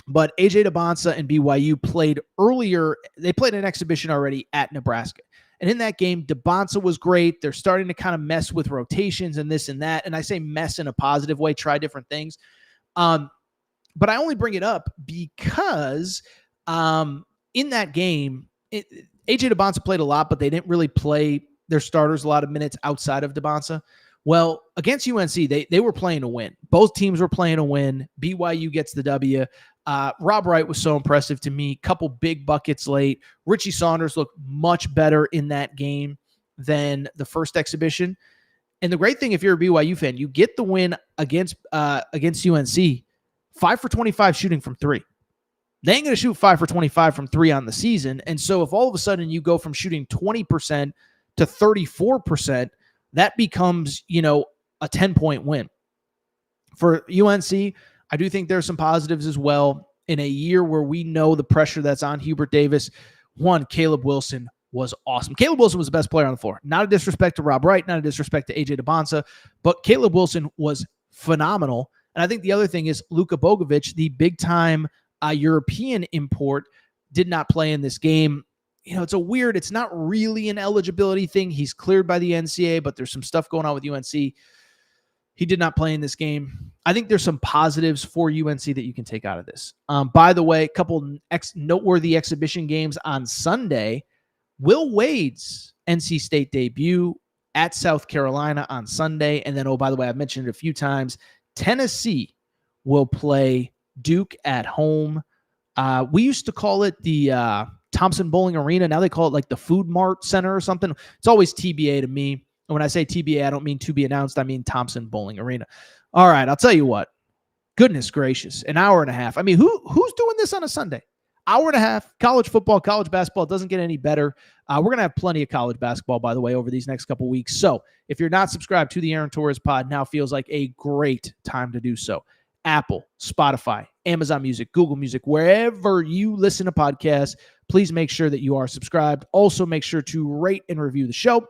Speaker 1: But AJ DeBonsa and BYU played earlier. They played an exhibition already at Nebraska. And in that game, DeBonsa was great. They're starting to kind of mess with rotations and this and that. And I say mess in a positive way, try different things. But I only bring it up because In that game, AJ DeBonsa played a lot, but they didn't really play their starters a lot of minutes outside of DeBonsa. Well, against UNC, they were playing to win. Both teams were playing to win. BYU gets the W. Rob Wright was so impressive to me. Couple big buckets late. Richie Saunders looked much better in that game than the first exhibition. And the great thing, if you're a BYU fan, you get the win against UNC, 5 for 25 shooting from three. They ain't going to shoot 5 for 25 from three on the season. And so if all of a sudden you go from shooting 20% to 34%, that becomes, a 10-point win. For UNC, I do think there's some positives as well. In a year where we know the pressure that's on Hubert Davis, Caleb Wilson was awesome. Caleb Wilson was the best player on the floor. Not a disrespect to Rob Wright, not a disrespect to AJ DeBonsa, but Caleb Wilson was phenomenal. And I think the other thing is Luka Bogovic, the big-time European import, did not play in this game. It's not really an eligibility thing. He's cleared by the NCAA, but there's some stuff going on with UNC. He did not play in this game. I think there's some positives for UNC that you can take out of this. By the way, a couple noteworthy exhibition games on Sunday. Will Wade's NC State debut at South Carolina on Sunday. And then, by the way, I've mentioned it a few times, Tennessee will play Duke at home. We used to call it the Thompson Bowling Arena. Now they call it like the Food Mart Center or something. It's always TBA to me. And when I say TBA, I don't mean to be announced. I mean Thompson Bowling Arena. All right, I'll tell you what. Goodness gracious, an hour and a half. I mean, who's doing this on a Sunday? Hour and a half, college football, college basketball. It doesn't get any better. We're going to have plenty of college basketball, by the way, over these next couple weeks. So if you're not subscribed to the Aaron Torres pod, now feels like a great time to do so. Apple, Spotify, Amazon Music, Google Music, wherever you listen to podcasts, please make sure that you are subscribed. Also, make sure to rate and review the show.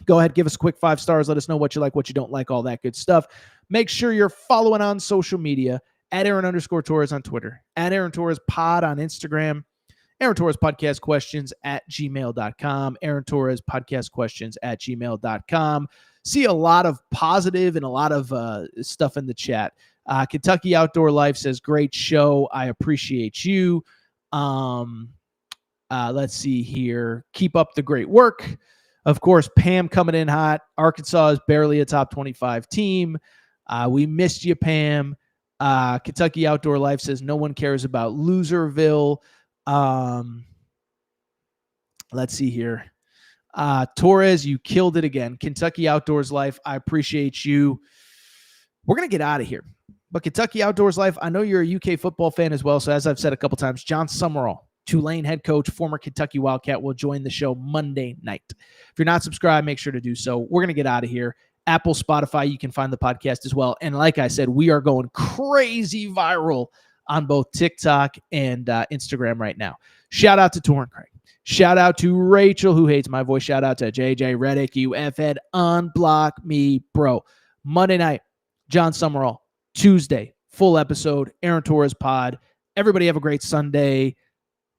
Speaker 1: Go ahead, give us a quick 5 stars. Let us know what you like, what you don't like, all that good stuff. Make sure you're following on social media at Aaron_Torres on Twitter, at Aaron Torres Pod on Instagram, Aaron Torres Podcast Questions at gmail.com, Aaron Torres Podcast Questions at gmail.com. See a lot of positive and a lot of stuff in the chat. Kentucky Outdoor Life says, great show. I appreciate you. Let's see here. Keep up the great work. Of course, Pam coming in hot. Arkansas is barely a top 25 team. We missed you, Pam. Kentucky Outdoor Life says no one cares about Loserville. Let's see here. Torres, you killed it again. Kentucky Outdoors Life, I appreciate you. We're going to get out of here. But Kentucky Outdoors Life, I know you're a UK football fan as well. So as I've said a couple times, John Summerall, Tulane head coach, former Kentucky Wildcat, will join the show Monday night. If you're not subscribed, make sure to do so. We're going to get out of here. Apple, Spotify, you can find the podcast as well. And like I said, we are going crazy viral on both TikTok and Instagram right now. Shout out to Torrin Craig. Shout out to Rachel, who hates my voice. Shout out to JJ Reddick. You F-head, unblock me, bro. Monday night, John Summerall. Tuesday, full episode, Aaron Torres pod. Everybody have a great Sunday.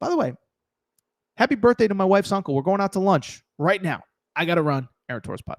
Speaker 1: By the way, happy birthday to my wife's uncle. We're going out to lunch right now. I got to run. Aaron Torres pod.